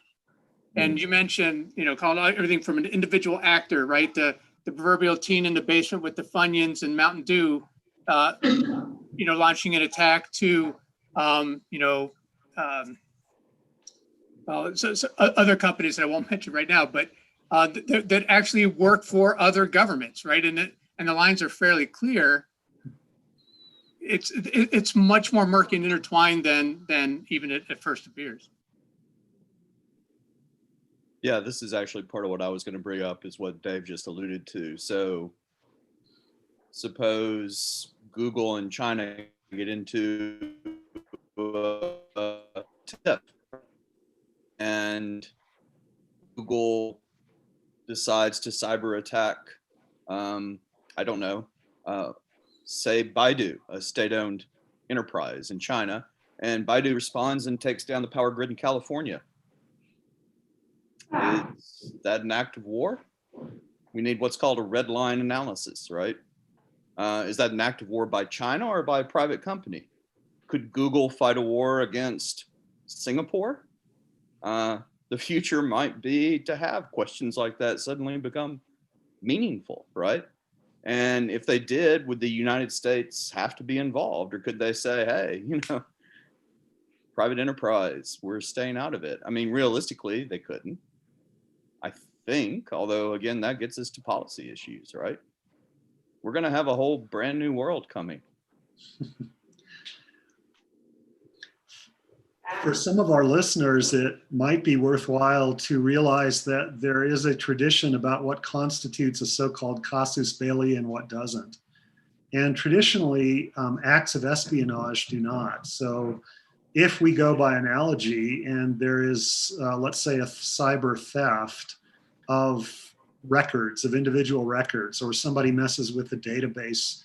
And you mentioned, call it everything from an individual actor, right? The proverbial teen in the basement with the Funyuns and Mountain Dew, launching an attack to, so other companies that I won't mention right now, but that actually work for other governments, right? And the lines are fairly clear. It's much more murky and intertwined than even at first appears. Yeah, this is actually part of what I was going to bring up, is what Dave just alluded to. So suppose Google and China get into a tip, and Google decides to cyber attack, I don't know, say Baidu, a state-owned enterprise in China, and Baidu responds and takes down the power grid in California. Is that an act of war? We need what's called a red line analysis, right? Is that an act of war by China or by a private company? Could Google fight a war against Singapore? The future might be to have questions like that suddenly become meaningful, right? And if they did, would the United States have to be involved? Or could they say, hey, private enterprise, we're staying out of it? I mean, realistically, they couldn't, I think, although again, that gets us to policy issues, right? We're going to have a whole brand new world coming. For some of our listeners, it might be worthwhile to realize that there is a tradition about what constitutes a so-called casus belli and what doesn't. And traditionally, acts of espionage do not. So if we go by analogy and there is, let's say, a cyber theft of records, of individual records, or somebody messes with the database,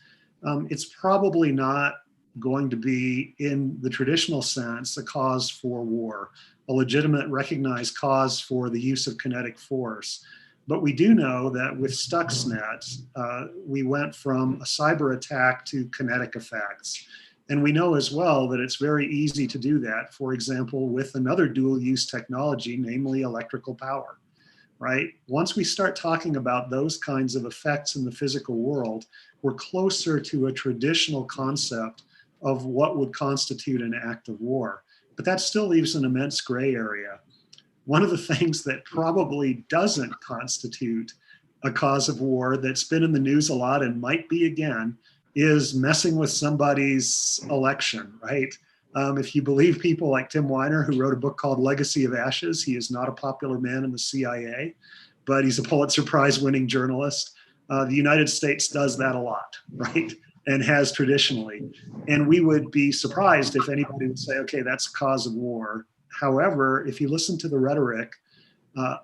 it's probably not going to be, in the traditional sense, a cause for war, a legitimate recognized cause for the use of kinetic force. But we do know that with Stuxnet, we went from a cyber attack to kinetic effects. And we know as well that it's very easy to do that, for example, with another dual use technology, namely electrical power, right? Once we start talking about those kinds of effects in the physical world, we're closer to a traditional concept of what would constitute an act of war. But that still leaves an immense gray area. One of the things that probably doesn't constitute a cause of war, that's been in the news a lot and might be again, is messing with somebody's election, right? If you believe people like Tim Weiner, who wrote a book called Legacy of Ashes, he is not a popular man in the CIA, but he's a Pulitzer Prize winning journalist. The United States does that a lot, right? And has traditionally. And we would be surprised if anybody would say, okay, that's a cause of war. However, if you listen to the rhetoric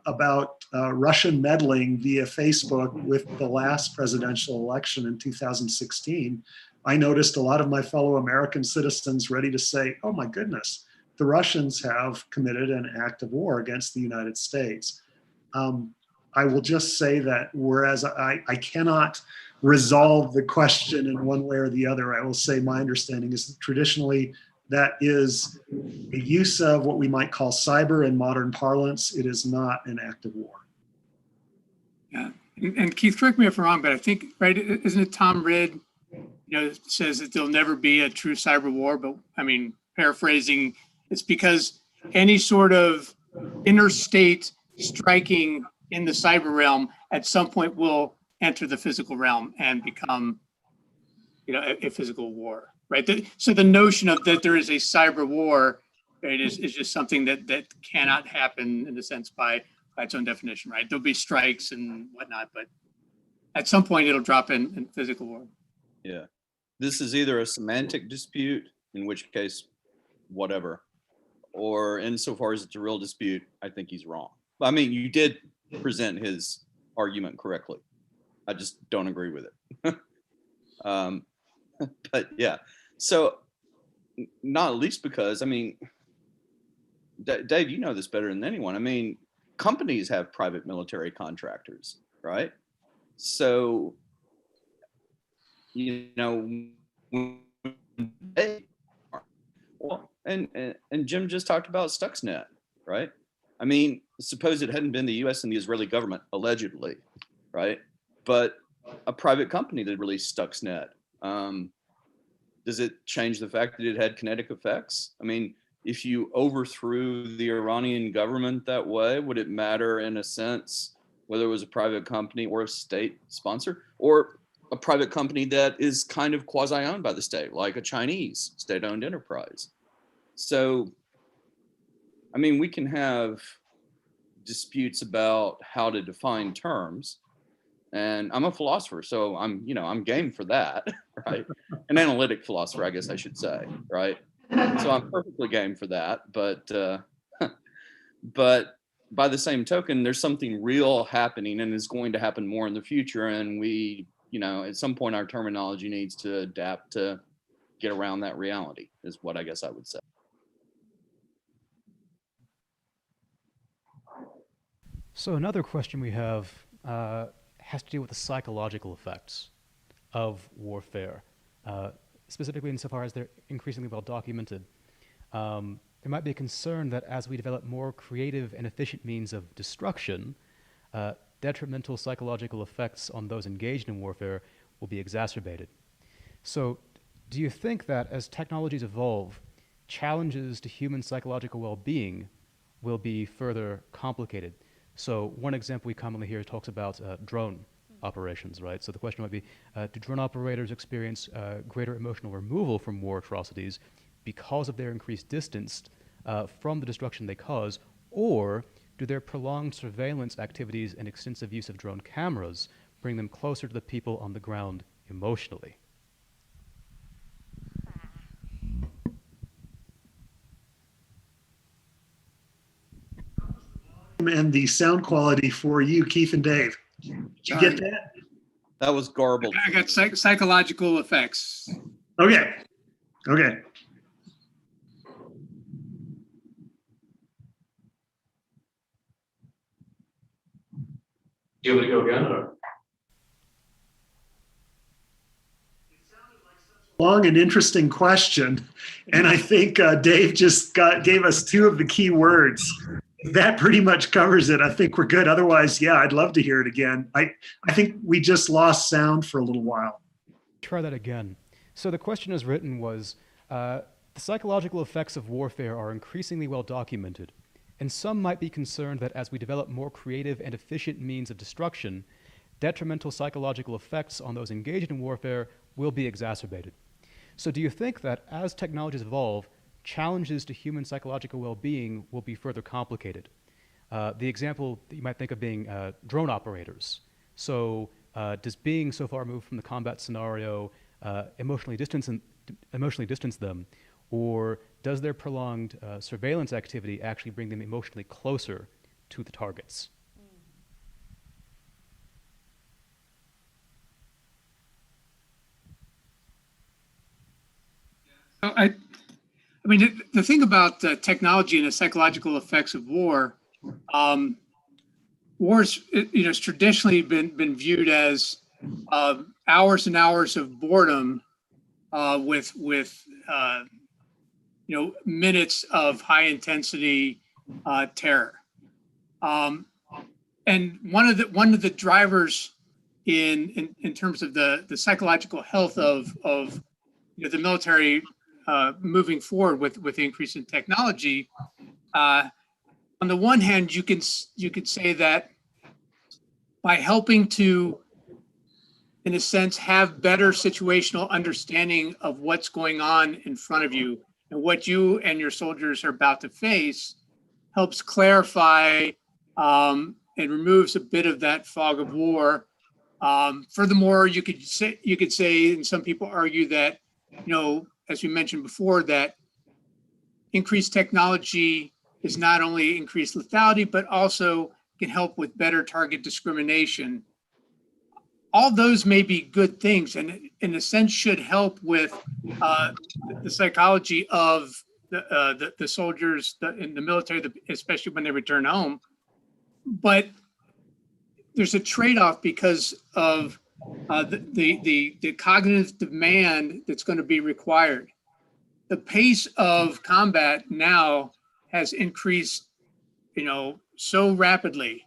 about Russian meddling via Facebook with the last presidential election in 2016, I noticed a lot of my fellow American citizens ready to say, oh my goodness, the Russians have committed an act of war against the United States. I will just say that whereas I cannot resolve the question in one way or the other, I will say my understanding is that traditionally that is a use of what we might call cyber in modern parlance. It is not an act of war. Yeah, and Keith, correct me if I'm wrong, but I think, right, isn't it Tom Rid, says that there'll never be a true cyber war, but I mean, paraphrasing, it's because any sort of interstate striking in the cyber realm at some point will enter the physical realm and become, a physical war, right? So the notion of that there is a cyber war, right, is just something that cannot happen in a sense by its own definition, right? There'll be strikes and whatnot, but at some point it'll drop in physical war. Yeah. This is either a semantic dispute, in which case, whatever, or insofar as it's a real dispute, I think he's wrong. I mean, you did present his argument correctly. I just don't agree with it. But yeah, so not least because, I mean, Dave, you know this better than anyone. I mean, companies have private military contractors, right? So, well, and Jim just talked about Stuxnet, right? I mean, suppose it hadn't been the U.S. and the Israeli government, allegedly, right? But a private company that released Stuxnet. Does it change the fact that it had kinetic effects? I mean, if you overthrew the Iranian government that way, would it matter in a sense whether it was a private company or a state sponsor, or a private company that is kind of quasi-owned by the state, like a Chinese state-owned enterprise? So, I mean, we can have disputes about how to define terms. And I'm a philosopher, so I'm game for that, right? An analytic philosopher, I guess I should say, right? So I'm perfectly game for that. But but by the same token, there's something real happening and is going to happen more in the future. And we, at some point our terminology needs to adapt to get around that reality, is what I guess I would say. So another question we have has to do with the psychological effects of warfare, specifically insofar as they're increasingly well documented. There might be a concern that as we develop more creative and efficient means of destruction, detrimental psychological effects on those engaged in warfare will be exacerbated. So do you think that as technologies evolve, challenges to human psychological well-being will be further complicated? So one example we commonly hear talks about drone operations, right? So the question might be, do drone operators experience greater emotional removal from war atrocities because of their increased distance from the destruction they cause, or do their prolonged surveillance activities and extensive use of drone cameras bring them closer to the people on the ground emotionally? And the sound quality for you, Keith and Dave. Did you get that? That was garbled. I got psychological effects. Okay. You want me to go again, or? Long and interesting question, and I think Dave just gave us two of the key words. That pretty much covers it. I think we're good. Otherwise, yeah, I'd love to hear it again. I think we just lost sound for a little while. Try that again. So the question as written was, the psychological effects of warfare are increasingly well documented, and some might be concerned that as we develop more creative and efficient means of destruction, detrimental psychological effects on those engaged in warfare will be exacerbated. So do you think that as technologies evolve, challenges to human psychological well-being will be further complicated? The example that you might think of being drone operators. So does being so far removed from the combat scenario emotionally distance them, or does their prolonged surveillance activity actually bring them emotionally closer to the targets? I mean, the thing about technology and the psychological effects of war, wars, has traditionally been viewed as hours and hours of boredom with minutes of high intensity terror. And one of the drivers in terms of the psychological health of the military moving forward with the increase in technology, on the one hand, you could say that by helping to, in a sense, have better situational understanding of what's going on in front of you and what you and your soldiers are about to face, helps clarify and removes a bit of that fog of war. Furthermore, you could say, and some people argue that, as we mentioned before, that increased technology is not only increased lethality, but also can help with better target discrimination. All those may be good things, and in a sense should help with the psychology of the soldiers in the military, especially when they return home. But there's a trade-off because of the cognitive demand that's going to be required. The pace of combat now has increased, so rapidly,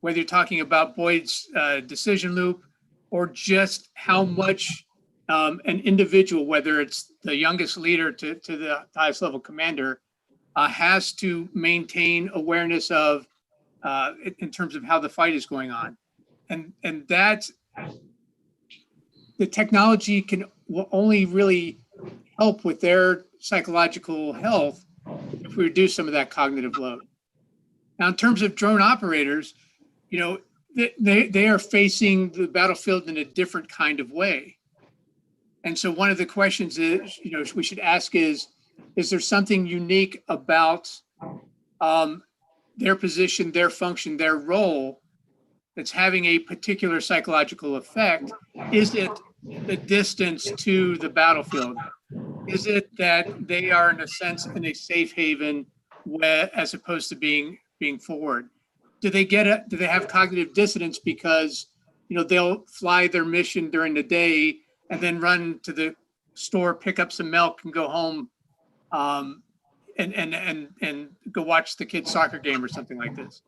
whether you're talking about Boyd's decision loop or just how much an individual, whether it's the youngest leader to the highest level commander, has to maintain awareness of in terms of how the fight is going on. And that the technology will only really help with their psychological health if we reduce some of that cognitive load. Now, in terms of drone operators, they are facing the battlefield in a different kind of way. And so one of the questions is, we should ask is there something unique about their position, their function, their role that's having a particular psychological effect? Is it the distance to the battlefield? Is it that they are, in a sense, in a safe haven as opposed to being forward? Do they have cognitive dissonance because they'll fly their mission during the day and then run to the store, pick up some milk, and go home, and go watch the kids' soccer game or something like this,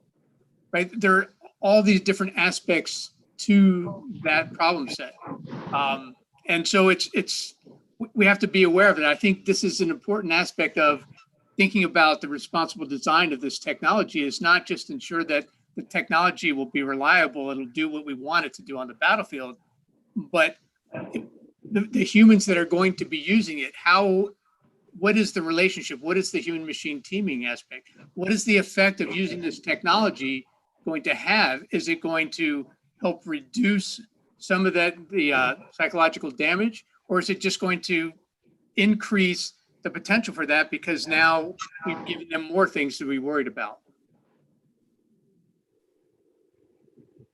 right? There are all these different aspects to that problem set, and so we have to be aware of it. I think this is an important aspect of thinking about the responsible design of this technology, is not just ensure that the technology will be reliable, it'll do what we want it to do on the battlefield, but the humans that are going to be using it, what is the relationship? What is the human machine teaming aspect? What is the effect of using this technology going to have? Is it going to help reduce some of the psychological damage, or is it just going to increase the potential for that because now we've given them more things to be worried about?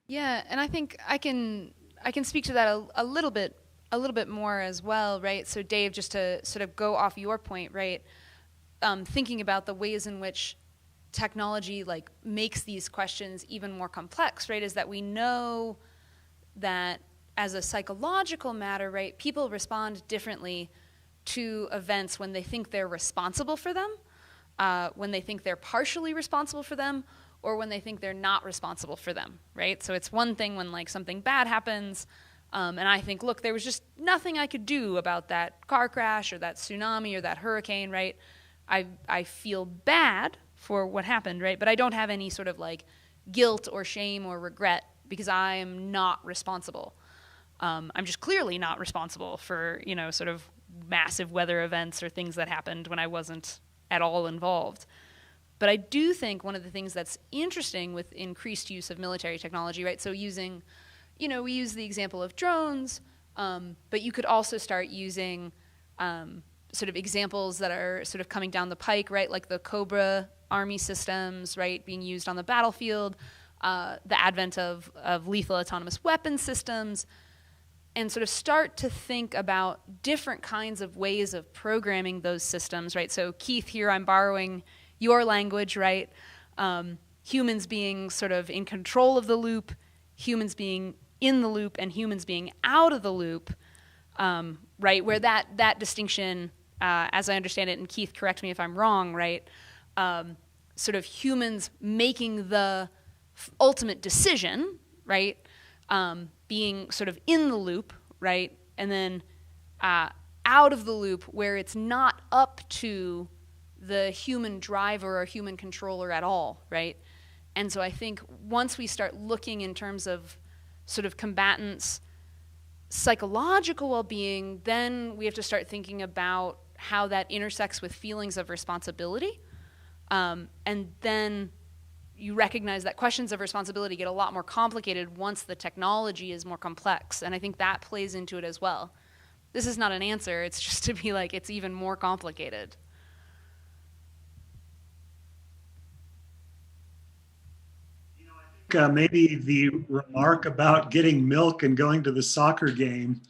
Yeah, and I think I can speak to that a little bit more as well, right? So Dave, just to sort of go off your point, right? Thinking about the ways in which technology makes these questions even more complex, right? Is that we know that as a psychological matter, right, people respond differently to events when they think they're responsible for them, when they think they're partially responsible for them, or when they think they're not responsible for them, right? So it's one thing when something bad happens, and I think, look, there was just nothing I could do about that car crash or that tsunami or that hurricane, right? I feel bad for what happened, right? But I don't have any sort of guilt or shame or regret because I am not responsible. I'm just clearly not responsible for, sort of massive weather events or things that happened when I wasn't at all involved. But I do think one of the things that's interesting with increased use of military technology, right? So we use the example of drones, but you could also start using sort of examples that are sort of coming down the pike, right? Like the Cobra Army systems, right, being used on the battlefield, the advent of lethal autonomous weapon systems, and sort of start to think about different kinds of ways of programming those systems, right? So Keith, here I'm borrowing your language, right? Humans being sort of in control of the loop, humans being in the loop, and humans being out of the loop, right? Where that distinction, as I understand it, and Keith, correct me if I'm wrong, right? Sort of humans making the ultimate decision, right? Being sort of in the loop, right? And then out of the loop where it's not up to the human driver or human controller at all, right? And so I think once we start looking in terms of sort of combatants' psychological well-being, then we have to start thinking about how that intersects with feelings of responsibility. And then you recognize that questions of responsibility get a lot more complicated once the technology is more complex. And I think that plays into it as well. This is not an answer. It's just to be like, it's even more complicated. Maybe the remark about getting milk and going to the soccer game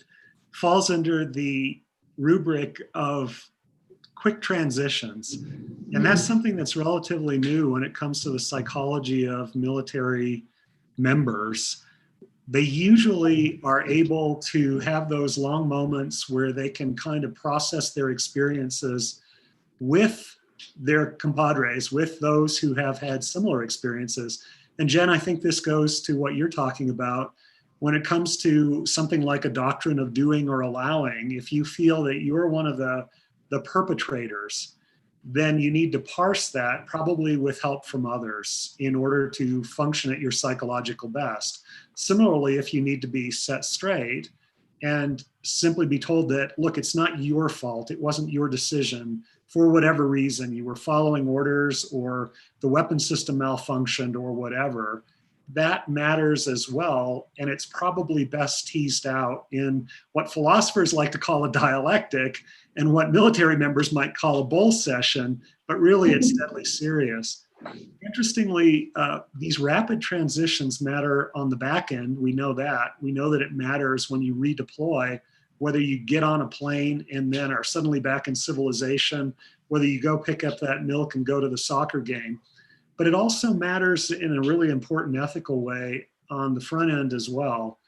falls under the rubric of quick transitions. And that's something that's relatively new when it comes to the psychology of military members. They usually are able to have those long moments where they can kind of process their experiences with their compadres, with those who have had similar experiences. And Jen, I think this goes to what you're talking about. When it comes to something like a doctrine of doing or allowing, if you feel that you're one of the perpetrators, then you need to parse that, probably with help from others, in order to function at your psychological best. Similarly, if you need to be set straight and simply be told that, look, it's not your fault, it wasn't your decision, for whatever reason, you were following orders or the weapon system malfunctioned or whatever, that matters as well. And it's probably best teased out in what philosophers like to call a dialectic and what military members might call a bull session, but really it's deadly serious. Interestingly, these rapid transitions matter on the back end. We know that. We know that it matters when you redeploy, whether you get on a plane and then are suddenly back in civilization, whether you go pick up that milk and go to the soccer game. But it also matters in a really important ethical way on the front end as well.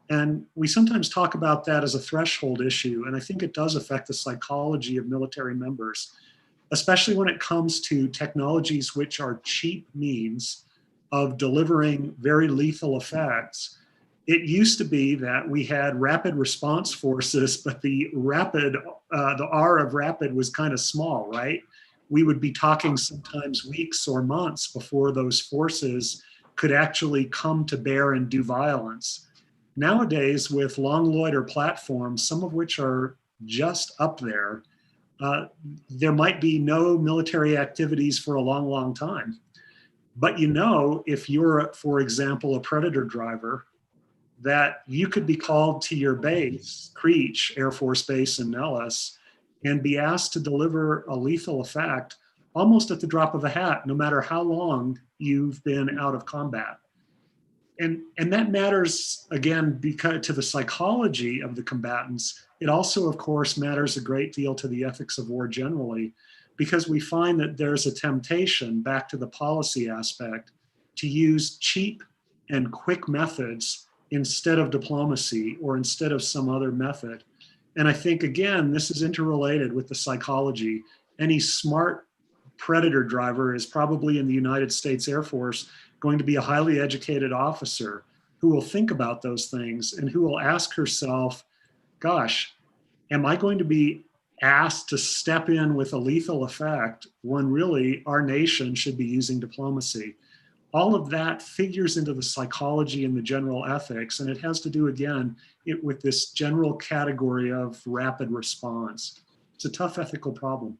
And we sometimes talk about that as a threshold issue, and I think it does affect the psychology of military members, especially when it comes to technologies which are cheap means of delivering very lethal effects. It used to be that we had rapid response forces, but the R of rapid was kind of small, right? We would be talking sometimes weeks or months before those forces could actually come to bear and do violence. Nowadays, with long loiter platforms, some of which are just up there, there might be no military activities for a long, long time. But if you're, for example, a Predator driver, that you could be called to your base, Creech Air Force Base in Nellis, and be asked to deliver a lethal effect almost at the drop of a hat, no matter how long you've been out of combat. And that matters, again, because to the psychology of the combatants. It also, of course, matters a great deal to the ethics of war generally, because we find that there's a temptation, back to the policy aspect, to use cheap and quick methods instead of diplomacy or instead of some other method. And I think, again, this is interrelated with the psychology. Any smart Predator driver is probably in the United States Air Force going to be a highly educated officer who will think about those things and who will ask herself, gosh, am I going to be asked to step in with a lethal effect when really our nation should be using diplomacy? all of that figures into the psychology and the general ethics, and it has to do, again, with this general category of rapid response. It's a tough ethical problem.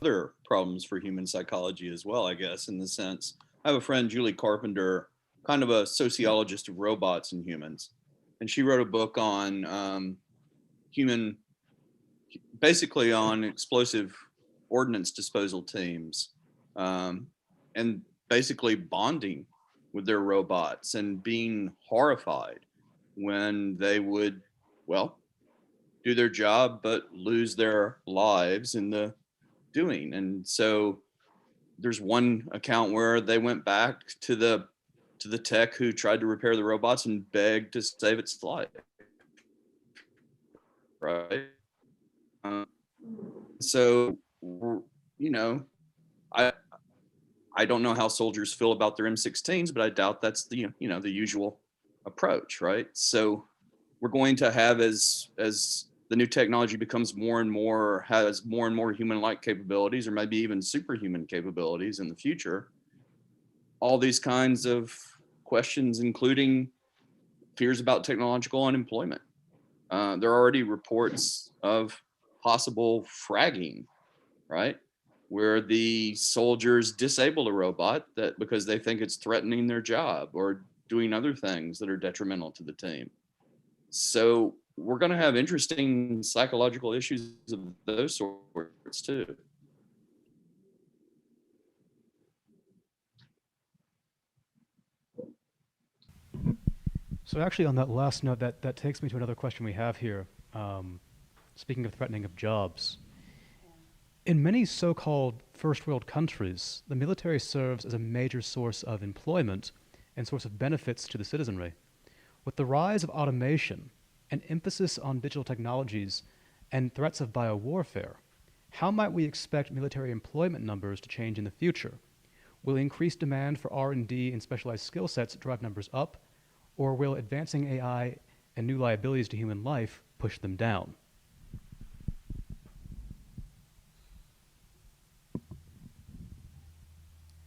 Other problems for human psychology as well, I guess, in the sense, I have a friend, Julie Carpenter, kind of a sociologist of robots and humans. And she wrote a book on basically on explosive ordnance disposal teams, and basically bonding with their robots and being horrified when they would, well, do their job, but lose their lives in the doing. And so there's one account where they went back to the tech who tried to repair the robots and begged to save its life. Right. So, you know, I don't know how soldiers feel about their M16s, but I doubt that's the usual approach, right? So we're going to have, as the new technology becomes more and more, has more and more human-like capabilities, or maybe even superhuman capabilities in the future, all these kinds of questions, including fears about technological unemployment. There are already reports of possible fragging, right? Where the soldiers disable a robot because they think it's threatening their job or doing other things that are detrimental to the team. So we're going to have interesting psychological issues of those sorts too. So actually on that last note, that takes me to another question we have here. Speaking of threatening of jobs, in many so-called first world countries, the military serves as a major source of employment and source of benefits to the citizenry. With the rise of automation, an emphasis on digital technologies, and threats of biowarfare, how might we expect military employment numbers to change in the future? Will increased demand for R&D and specialized skill sets drive numbers up, or will advancing AI and new liabilities to human life push them down?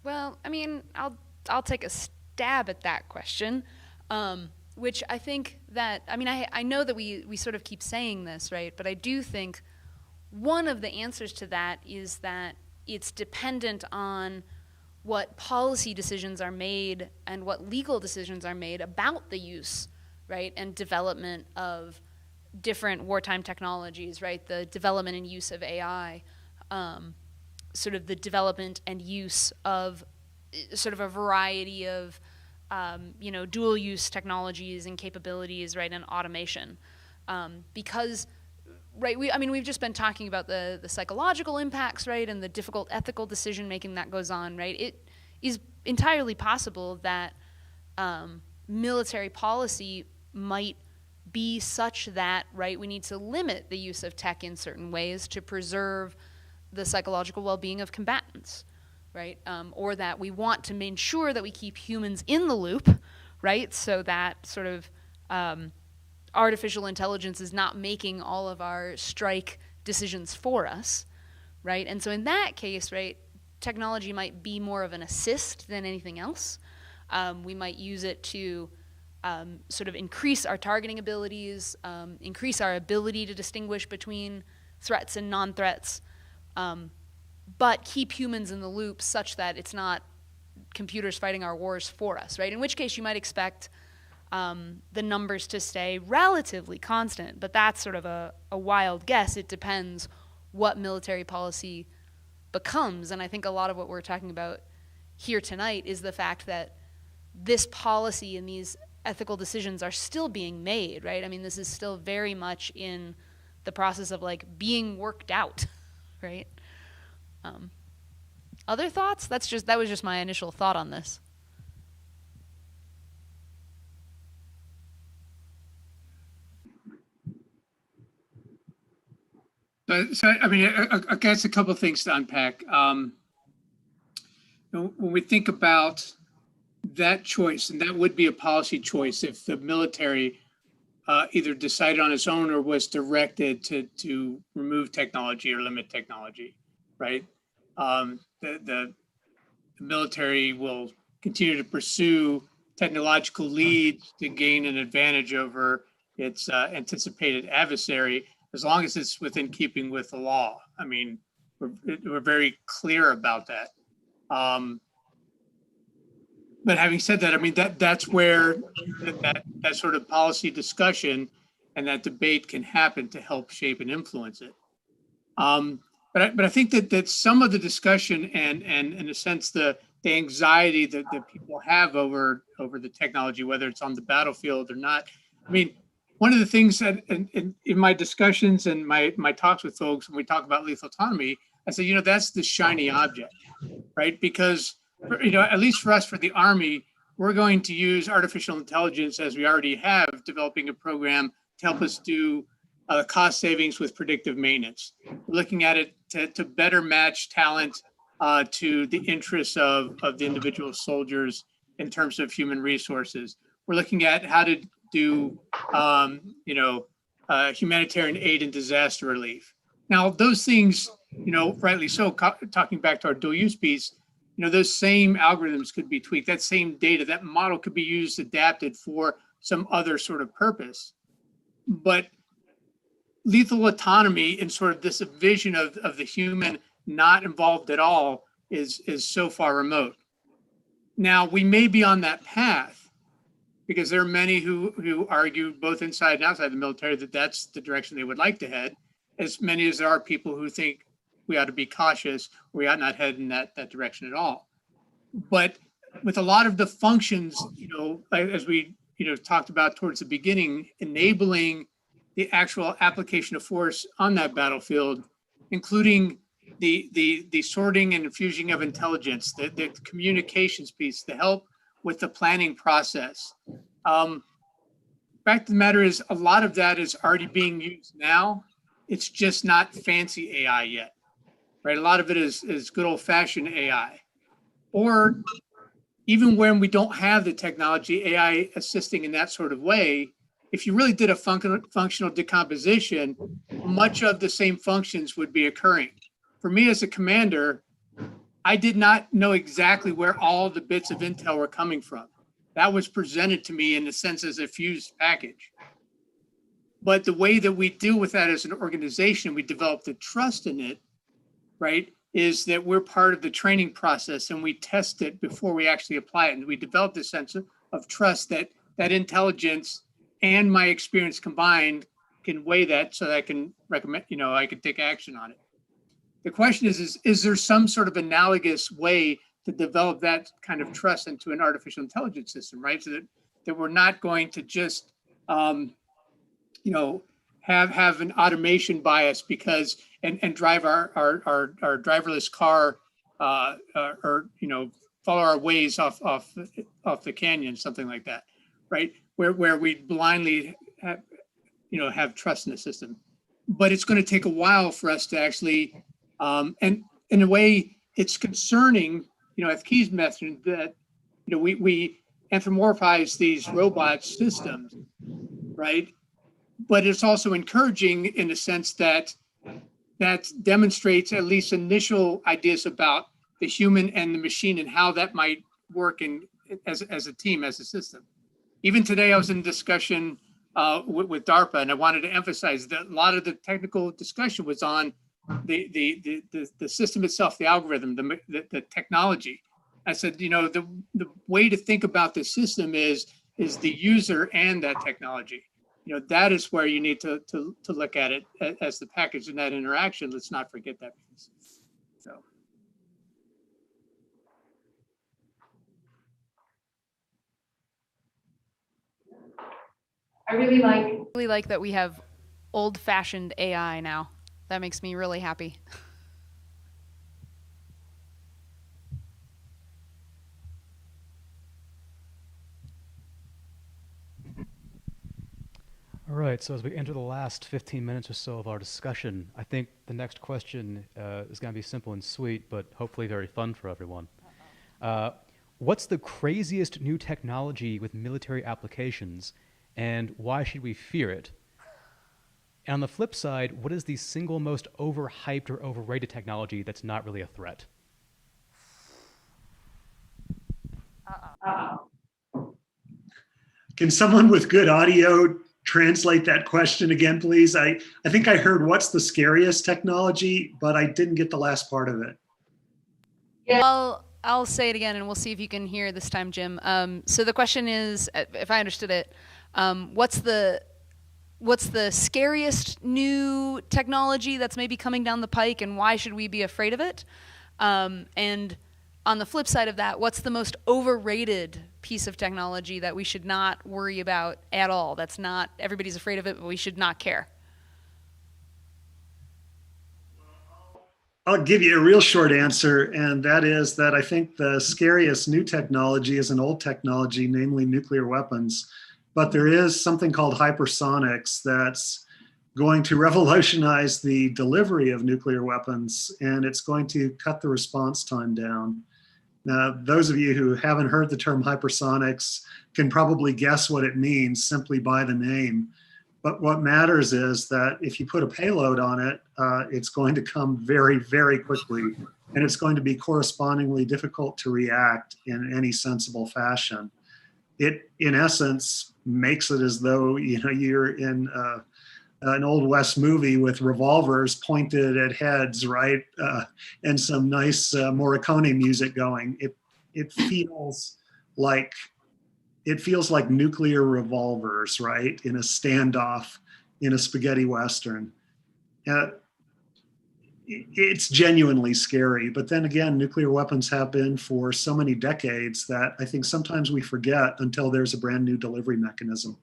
Well, I mean, I'll take a stab at that question, which I think that, I mean, I know that we sort of keep saying this, right? But I do think one of the answers to that is that it's dependent on what policy decisions are made and what legal decisions are made about the use, right, and development of different wartime technologies, right? The development and use of AI, sort of the development and use of sort of a variety of, dual use technologies and capabilities, right, and automation. Because, right, we've just been talking about the psychological impacts, right, and the difficult ethical decision making that goes on, right? It is entirely possible that military policy might be such that, right, we need to limit the use of tech in certain ways to preserve the psychological well-being of combatants, right? Or that we want to ensure that we keep humans in the loop, right? So that sort of artificial intelligence is not making all of our strike decisions for us, right? And so in that case, right, technology might be more of an assist than anything else. We might use it to sort of increase our targeting abilities, increase our ability to distinguish between threats and non-threats, but keep humans in the loop such that it's not computers fighting our wars for us, right? In which case you might expect the numbers to stay relatively constant, but that's sort of a wild guess. It depends what military policy becomes, and I think a lot of what we're talking about here tonight is the fact that this policy and these ethical decisions are still being made, right? I mean, this is still very much in the process of like being worked out, right? Other thoughts? That was just my initial thought on this. So I mean, I guess a couple of things to unpack. When we think about that choice, and that would be a policy choice if the military either decided on its own or was directed to remove technology or limit technology, right? The military will continue to pursue technological leads to gain an advantage over its anticipated adversary, as long as it's within keeping with the law. I mean, we're very clear about that. But having said that, I mean, that's where that sort of policy discussion and that debate can happen to help shape and influence it. But I think that some of the discussion and in a sense the anxiety that people have over the technology, whether it's on the battlefield or not. I mean, one of the things that in my discussions and my talks with folks when we talk about lethal autonomy, I say, that's the shiny object, right? Because at least for us, for the Army, we're going to use artificial intelligence as we already have, developing a program to help us do cost savings with predictive maintenance. We're looking at it to better match talent to the interests of the individual soldiers in terms of human resources. We're looking at how to do, humanitarian aid and disaster relief. Now, those things, rightly so, talking back to our dual use piece, those same algorithms could be tweaked. That same data, that model could be used, adapted for some other sort of purpose. But lethal autonomy and sort of this vision of the human not involved at all is so far remote. Now, we may be on that path because there are many who argue both inside and outside the military that that's the direction they would like to head, as many as there are people who think we ought to be cautious, or we ought not head in that direction at all. But with a lot of the functions, as we talked about towards the beginning, enabling the actual application of force on that battlefield, including the sorting and infusing of intelligence, the communications piece, the help with the planning process. Fact of the matter is, a lot of that is already being used now. It's just not fancy AI yet, right? A lot of it is good old-fashioned AI. Or even when we don't have the technology, AI assisting in that sort of way, if you really did a functional decomposition, much of the same functions would be occurring. For me as a commander, I did not know exactly where all the bits of intel were coming from. That was presented to me in a sense as a fused package. But the way that we deal with that as an organization, we develop the trust in it, right, is that we're part of the training process and we test it before we actually apply it. And we develop this sense of trust that intelligence and my experience combined can weigh that so that I can recommend, I can take action on it. The question is there some sort of analogous way to develop that kind of trust into an artificial intelligence system, right? So that we're not going to just, have an automation bias because and drive our driverless car or follow our ways off the canyon, something like that, right? Where we blindly have trust in the system. But it's going to take a while for us to actually, and in a way, it's concerning, as Keys mentioned, that we anthropomorphize these robot systems, right? But it's also encouraging in the sense that demonstrates at least initial ideas about the human and the machine and how that might work as a team, as a system. Even today, I was in discussion with DARPA, and I wanted to emphasize that a lot of the technical discussion was on the system itself, the algorithm, the technology. I said, the way to think about the system is the user and that technology. That is where you need to look at it as the package in that interaction. Let's not forget that piece. So. I really like that we have old-fashioned AI now. That makes me really happy. All right, so as we enter the last 15 minutes or so of our discussion, I think the next question is going to be simple and sweet, but hopefully very fun for everyone. What's the craziest new technology with military applications, And why should we fear it? And on the flip side, what is the single most overhyped or overrated technology that's not really a threat? Can someone with good audio translate that question again, please? I think I heard what's the scariest technology, but I didn't get the last part of it. Well, I'll say it again, and we'll see if you can hear this time, Jim. So the question is, if I understood it, what's the scariest new technology that's maybe coming down the pike, and why should we be afraid of it? And on the flip side of that, what's the most overrated piece of technology that we should not worry about at all? That's not, everybody's afraid of it, but we should not care. I'll give you a real short answer, and that is that I think the scariest new technology is an old technology, namely nuclear weapons. But there is something called hypersonics that's going to revolutionize the delivery of nuclear weapons, and it's going to cut the response time down. Now, those of you who haven't heard the term hypersonics can probably guess what it means simply by the name. But what matters is that if you put a payload on it, it's going to come very, very quickly, and it's going to be correspondingly difficult to react in any sensible fashion. It, in essence, makes it as though you're in an Old West movie with revolvers pointed at heads, right? And some nice Morricone music going. It feels like nuclear revolvers, right? In a standoff in a spaghetti Western. It's genuinely scary. But then again, nuclear weapons have been for so many decades that I think sometimes we forget until there's a brand new delivery mechanism.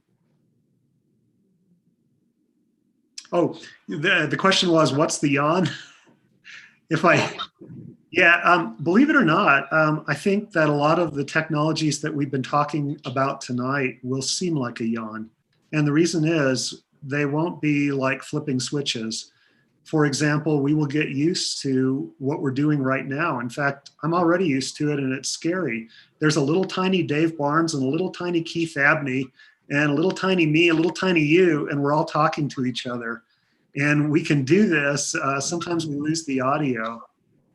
Oh, the question was, what's the yawn? Believe it or not, I think that a lot of the technologies that we've been talking about tonight will seem like a yawn. And the reason is they won't be like flipping switches. For example, we will get used to what we're doing right now. In fact, I'm already used to it, and it's scary. There's a little tiny Dave Barnes and a little tiny Keith Abney and a little tiny me, a little tiny you, and we're all talking to each other. And we can do this. Sometimes we lose the audio,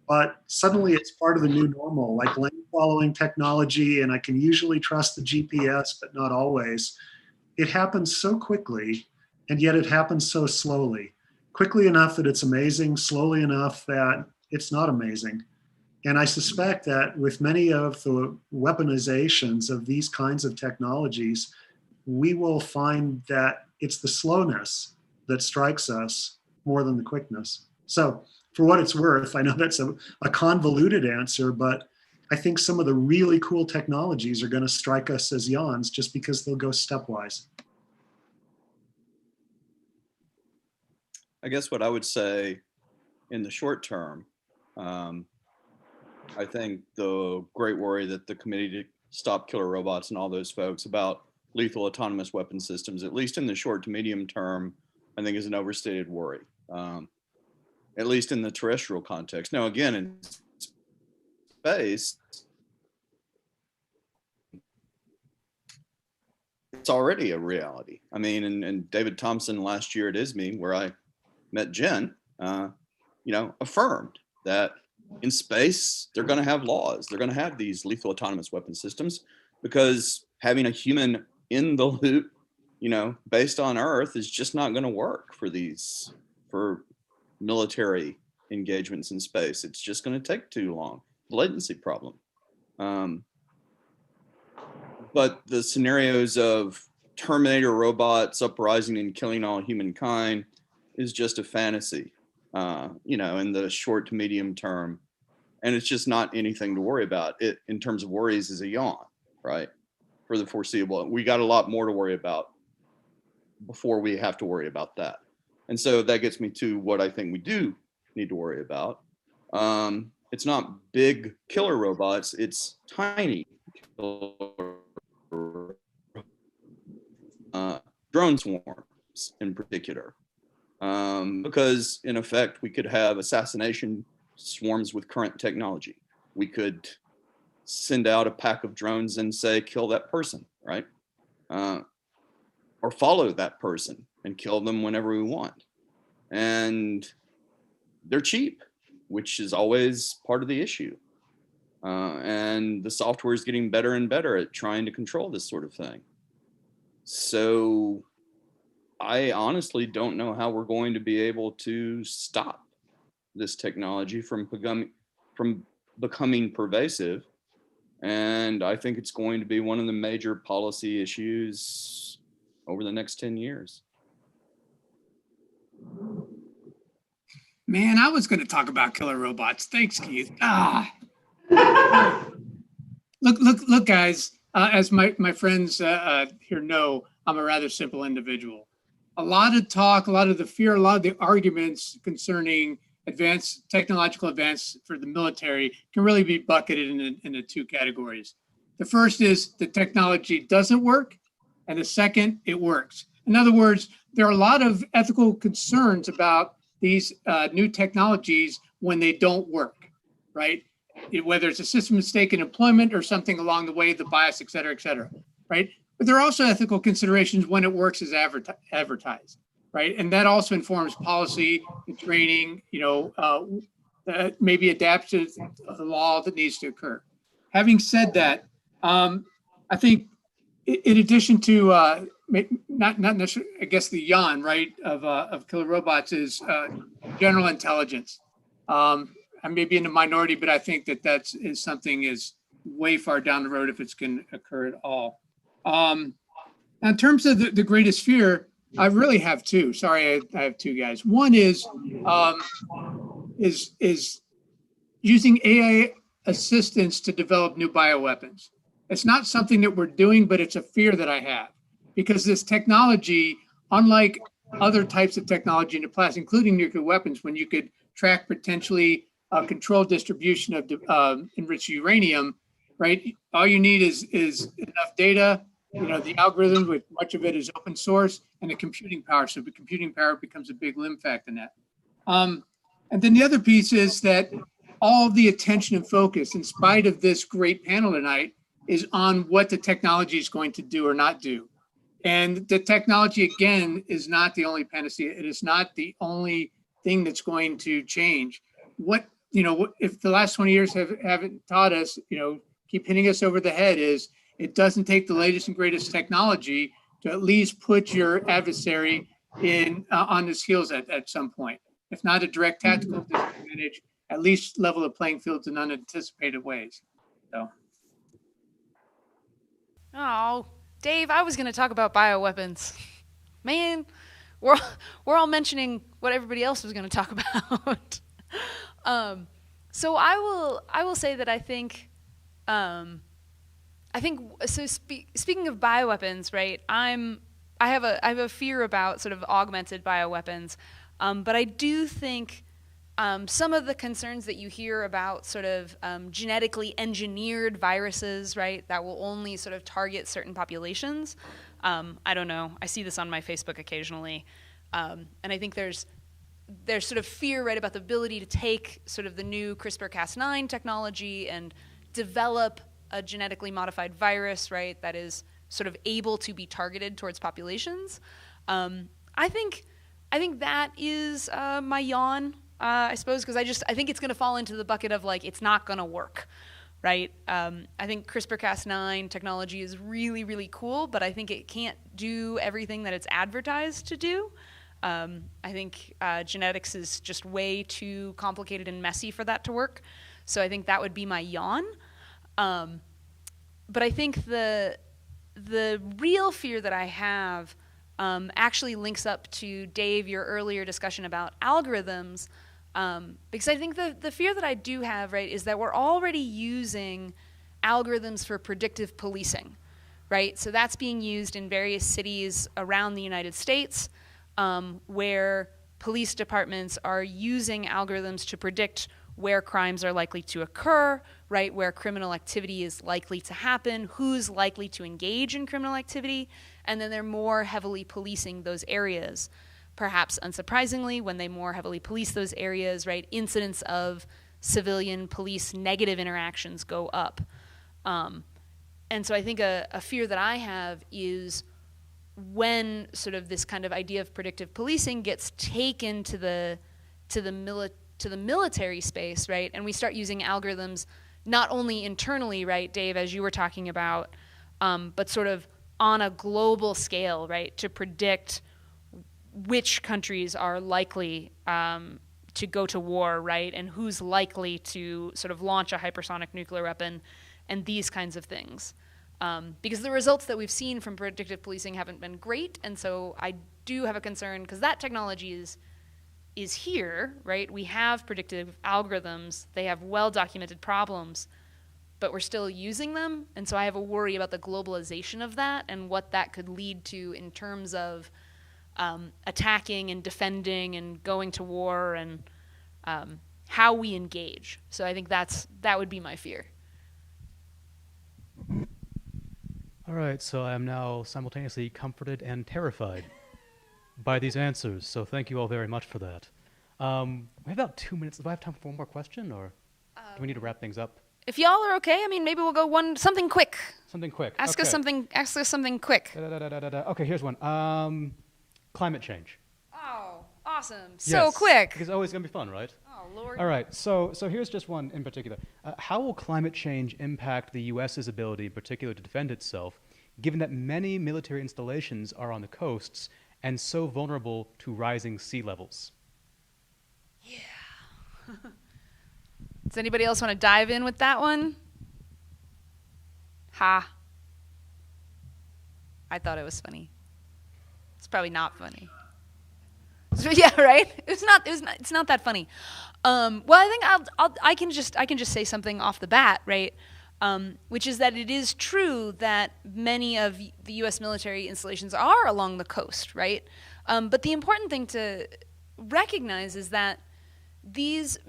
but suddenly it's part of the new normal, like lane following technology, and I can usually trust the GPS, but not always. It happens so quickly, and yet it happens so slowly. Quickly enough that it's amazing, slowly enough that it's not amazing. And I suspect that with many of the weaponizations of these kinds of technologies, we will find that it's the slowness that strikes us more than the quickness. So for what it's worth, I know that's a convoluted answer, but I think some of the really cool technologies are going to strike us as yawns just because they'll go stepwise. I guess what I would say in the short term, I think the great worry that the Committee to Stop Killer Robots and all those folks about lethal autonomous weapon systems, at least in the short to medium term, I think is an overstated worry, at least in the terrestrial context. Now, again, in space, it's already a reality. I mean, and David Thompson last year at ISME, where I met Jen, affirmed that in space, they're going to have laws. They're going to have these lethal autonomous weapon systems because having a human in the loop, based on Earth is just not going to work for military engagements in space. It's just going to take too long. Latency problem. But the scenarios of Terminator robots uprising and killing all humankind is just a fantasy, in the short to medium term. And it's just not anything to worry about. It, in terms of worries, is a yawn, right? For the foreseeable. We got a lot more to worry about before we have to worry about that. And so that gets me to what I think we do need to worry about. It's not big killer robots, it's tiny drone swarms in particular. Because in effect, we could have assassination swarms with current technology. We could send out a pack of drones and say, kill that person, right? or follow that person and kill them whenever we want. And they're cheap, which is always part of the issue. And the software is getting better and better at trying to control this sort of thing. So I honestly don't know how we're going to be able to stop this technology from becoming pervasive. And I think it's going to be one of the major policy issues over the next 10 years. Man, I was going to talk about killer robots. Thanks, Keith. Look, guys. As my friends here know, I'm a rather simple individual. A lot of talk, a lot of the fear, a lot of the arguments concerning technological advance for the military can really be bucketed into two categories. The first is the technology doesn't work, and the second, it works. In other words, there are a lot of ethical concerns about these new technologies when they don't work, right? Whether it's a system mistake in employment or something along the way, the bias, et cetera, right? But there are also ethical considerations when it works as advertised, right? And that also informs policy and training, maybe adapts to the law that needs to occur. Having said that, I think in addition to not necessarily, I guess the yawn, right, of killer robots is general intelligence. I may be in the minority, but I think that is something is way far down the road if it's going to occur at all. In terms of the greatest fear, I really have two. Sorry, I have two, guys. One is using AI assistance to develop new bioweapons. It's not something that we're doing, but it's a fear that I have, because this technology, unlike other types of technology in the past, including nuclear weapons, when you could track potentially controlled distribution of enriched uranium, right? All you need is enough data, the algorithm, with much of it is open source, and the computing power. So the computing power becomes a big limb factor in that. And then the other piece is that all the attention and focus, in spite of this great panel tonight, is on what the technology is going to do or not do. And the technology, again, is not the only panacea. It is not the only thing that's going to change. If the last 20 years haven't taught us, keep hitting us over the head, is it doesn't take the latest and greatest technology to at least put your adversary on his heels at some point. If not a direct tactical disadvantage, at least level the playing fields in unanticipated ways. So. Oh, Dave, I was going to talk about bioweapons. Man, we're all mentioning what everybody else was going to talk about. So I will say that I think speaking of bioweapons, right? I have a fear about sort of augmented bioweapons, but I do think some of the concerns that you hear about sort of genetically engineered viruses, right, that will only sort of target certain populations. I don't know. I see this on my Facebook occasionally, and I think there's sort of fear, right, about the ability to take sort of the new CRISPR-Cas9 technology and develop a genetically modified virus, right, that is sort of able to be targeted towards populations. I think that is my yawn, I suppose, because I think it's going to fall into the bucket of like it's not going to work, right? I think CRISPR-Cas9 technology is really, really cool, but I think it can't do everything that it's advertised to do. I think genetics is just way too complicated and messy for that to work. So I think that would be my yawn. But I think the real fear that I have actually links up to, Dave, your earlier discussion about algorithms, because I think the fear that I do have, right, is that we're already using algorithms for predictive policing, right? So that's being used in various cities around the United States, where police departments are using algorithms to predict where crimes are likely to occur, right, where criminal activity is likely to happen, who's likely to engage in criminal activity, and then they're more heavily policing those areas. Perhaps unsurprisingly, when they more heavily police those areas, right, incidents of civilian police negative interactions go up. And so I think a fear that I have is when sort of this kind of idea of predictive policing gets taken to the military space, right, and we start using algorithms not only internally, right, Dave, as you were talking about, but sort of on a global scale, right, to predict which countries are likely to go to war, right, and who's likely to sort of launch a hypersonic nuclear weapon, and these kinds of things. Because the results that we've seen from predictive policing haven't been great, and so I do have a concern, because that technology is here, right? We have predictive algorithms, they have well-documented problems, but we're still using them, and so I have a worry about the globalization of that and what that could lead to in terms of attacking and defending and going to war and how we engage. So I think that would be my fear. All right, so I am now simultaneously comforted and terrified by these answers, so thank you all very much for that. We have about 2 minutes. Do I have time for one more question, or do we need to wrap things up? If y'all are okay, I mean, maybe we'll go something quick. Something quick. Ask us something quick. Okay, here's one. Climate change. Oh, awesome. Yes, So quick. Because it's always going to be fun, right? Oh, Lord. All right, so here's just one in particular. How will climate change impact the U.S.'s ability in particular to defend itself, given that many military installations are on the coasts and so vulnerable to rising sea levels? Yeah. Does anybody else want to dive in with that one? Ha. I thought it was funny. It's probably not funny. So, yeah, right? It's not that funny. Well, I think I can just say something off the bat, right? Which is that it is true that many of the U.S. military installations are along the coast, right? But the important thing to recognize is that these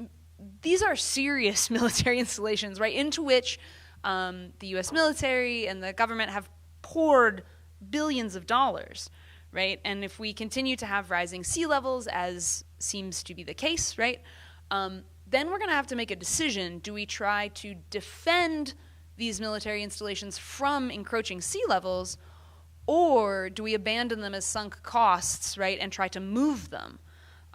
are serious military installations, right, into which the U.S. military and the government have poured billions of dollars, right? And if we continue to have rising sea levels, as seems to be the case, right, then we're going to have to make a decision. Do we try to defend these military installations from encroaching sea levels, or do we abandon them as sunk costs, right, and try to move them?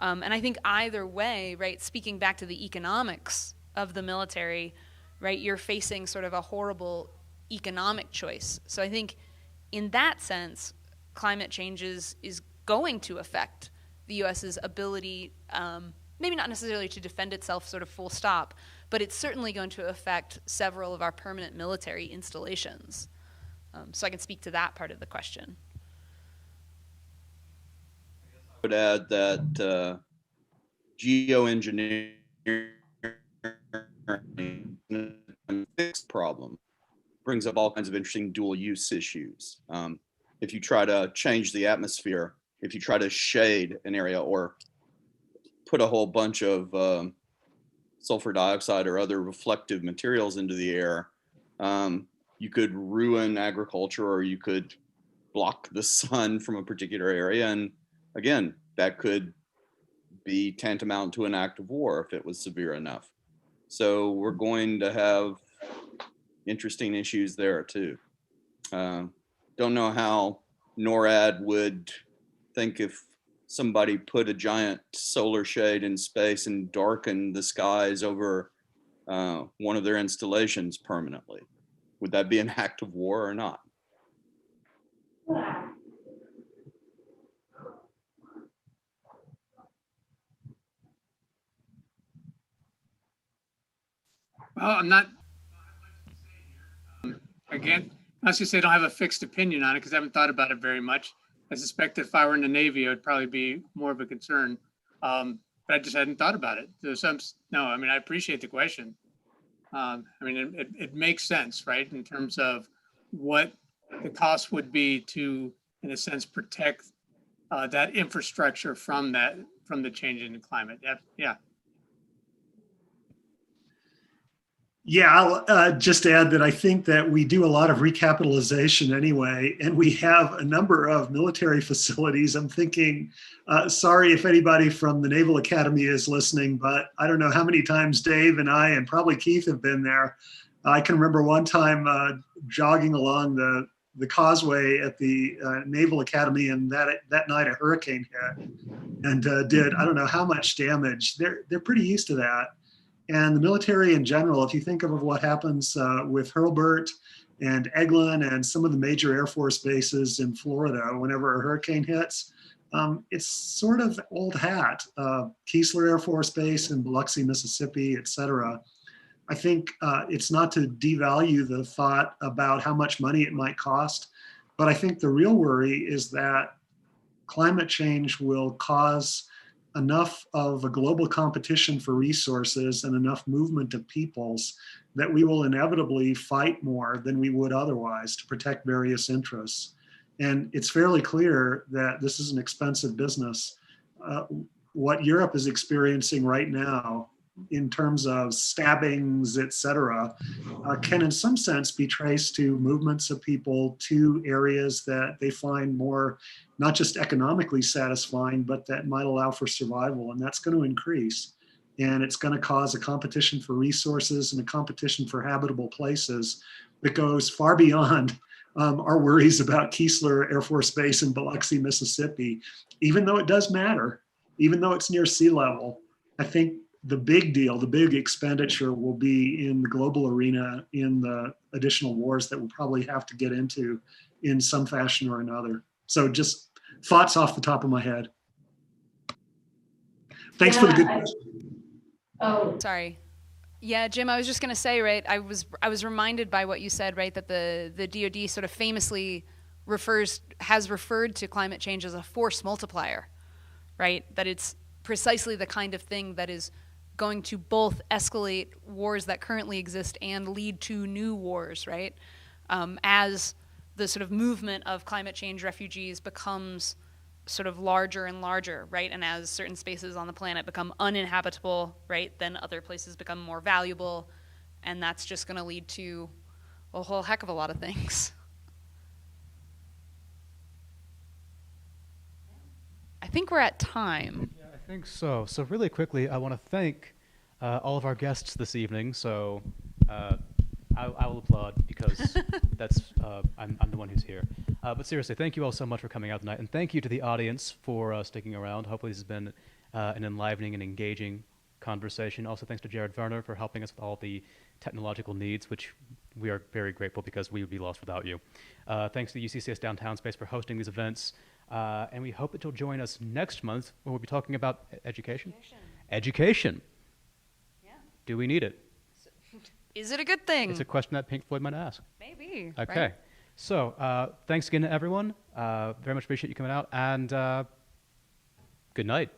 And I think either way, right, speaking back to the economics of the military, right, you're facing sort of a horrible economic choice. So I think in that sense, climate change is going to affect the U.S.'s ability, maybe not necessarily to defend itself sort of full stop, but it's certainly going to affect several of our permanent military installations. So I can speak to that part of the question. I would add that geoengineering fixed problem brings up all kinds of interesting dual use issues. If you try to change the atmosphere, if you try to shade an area or put a whole bunch of sulfur dioxide or other reflective materials into the air, you could ruin agriculture, or you could block the sun from a particular area. And again, that could be tantamount to an act of war if it was severe enough. So we're going to have interesting issues there too. Don't know how NORAD would think if somebody put a giant solar shade in space and darkened the skies over one of their installations permanently. Would that be an act of war or not? Well, I'm not, again, I was going to say I don't have a fixed opinion on it because I haven't thought about it very much. I suspect if I were in the Navy, it would probably be more of a concern. But I just hadn't thought about it. No, I mean, I appreciate the question. I mean, it makes sense, right? In terms of what the cost would be to, in a sense, protect that infrastructure from the change in the climate. Yeah. Yeah, I'll just add that I think that we do a lot of recapitalization anyway, and we have a number of military facilities. I'm thinking, sorry if anybody from the Naval Academy is listening, but I don't know how many times Dave and I and probably Keith have been there. I can remember one time jogging along the the causeway at the Naval Academy, and that night a hurricane hit and did I don't know how much damage. They're pretty used to that. And the military in general, if you think of what happens with Hurlburt and Eglin and some of the major Air Force bases in Florida, whenever a hurricane hits, it's sort of old hat. Keesler Air Force Base in Biloxi, Mississippi, et cetera. I think it's not to devalue the thought about how much money it might cost, but I think the real worry is that climate change will cause enough of a global competition for resources and enough movement of peoples that we will inevitably fight more than we would otherwise to protect various interests. And it's fairly clear that this is an expensive business. What Europe is experiencing right now in terms of stabbings, et cetera, can in some sense be traced to movements of people to areas that they find more, not just economically satisfying, but that might allow for survival. And that's going to increase. And it's going to cause a competition for resources and a competition for habitable places that goes far beyond our worries about Keesler Air Force Base in Biloxi, Mississippi. Even though it does matter, even though it's near sea level, I think the big deal, the big expenditure will be in the global arena in the additional wars that we'll probably have to get into in some fashion or another. So just thoughts off the top of my head. Thanks for the good question. Oh, Sorry. Yeah, Jim, I was just going to say, right, I was reminded by what you said, right, that the DoD sort of famously has referred to climate change as a force multiplier, right? That it's precisely the kind of thing that is going to both escalate wars that currently exist and lead to new wars, right? As the sort of movement of climate change refugees becomes sort of larger and larger, right? And as certain spaces on the planet become uninhabitable, right, then other places become more valuable, and that's just going to lead to a whole heck of a lot of things. I think we're at time. Yeah, I think so. So really quickly, I want to thank all of our guests this evening. So I will applaud because I'm the one who's here. But seriously, thank you all so much for coming out tonight, and thank you to the audience for sticking around. Hopefully this has been an enlivening and engaging conversation. Also thanks to Jared Werner for helping us with all the technological needs, which we are very grateful because we would be lost without you. Thanks to the UCCS Downtown Space for hosting these events. And we hope that you'll join us next month when we'll be talking about education. Education. Yeah. Do we need it? Is it a good thing? It's a question that Pink Floyd might ask. Maybe. Okay. Right? So thanks again to everyone. Very much appreciate you coming out, and good night.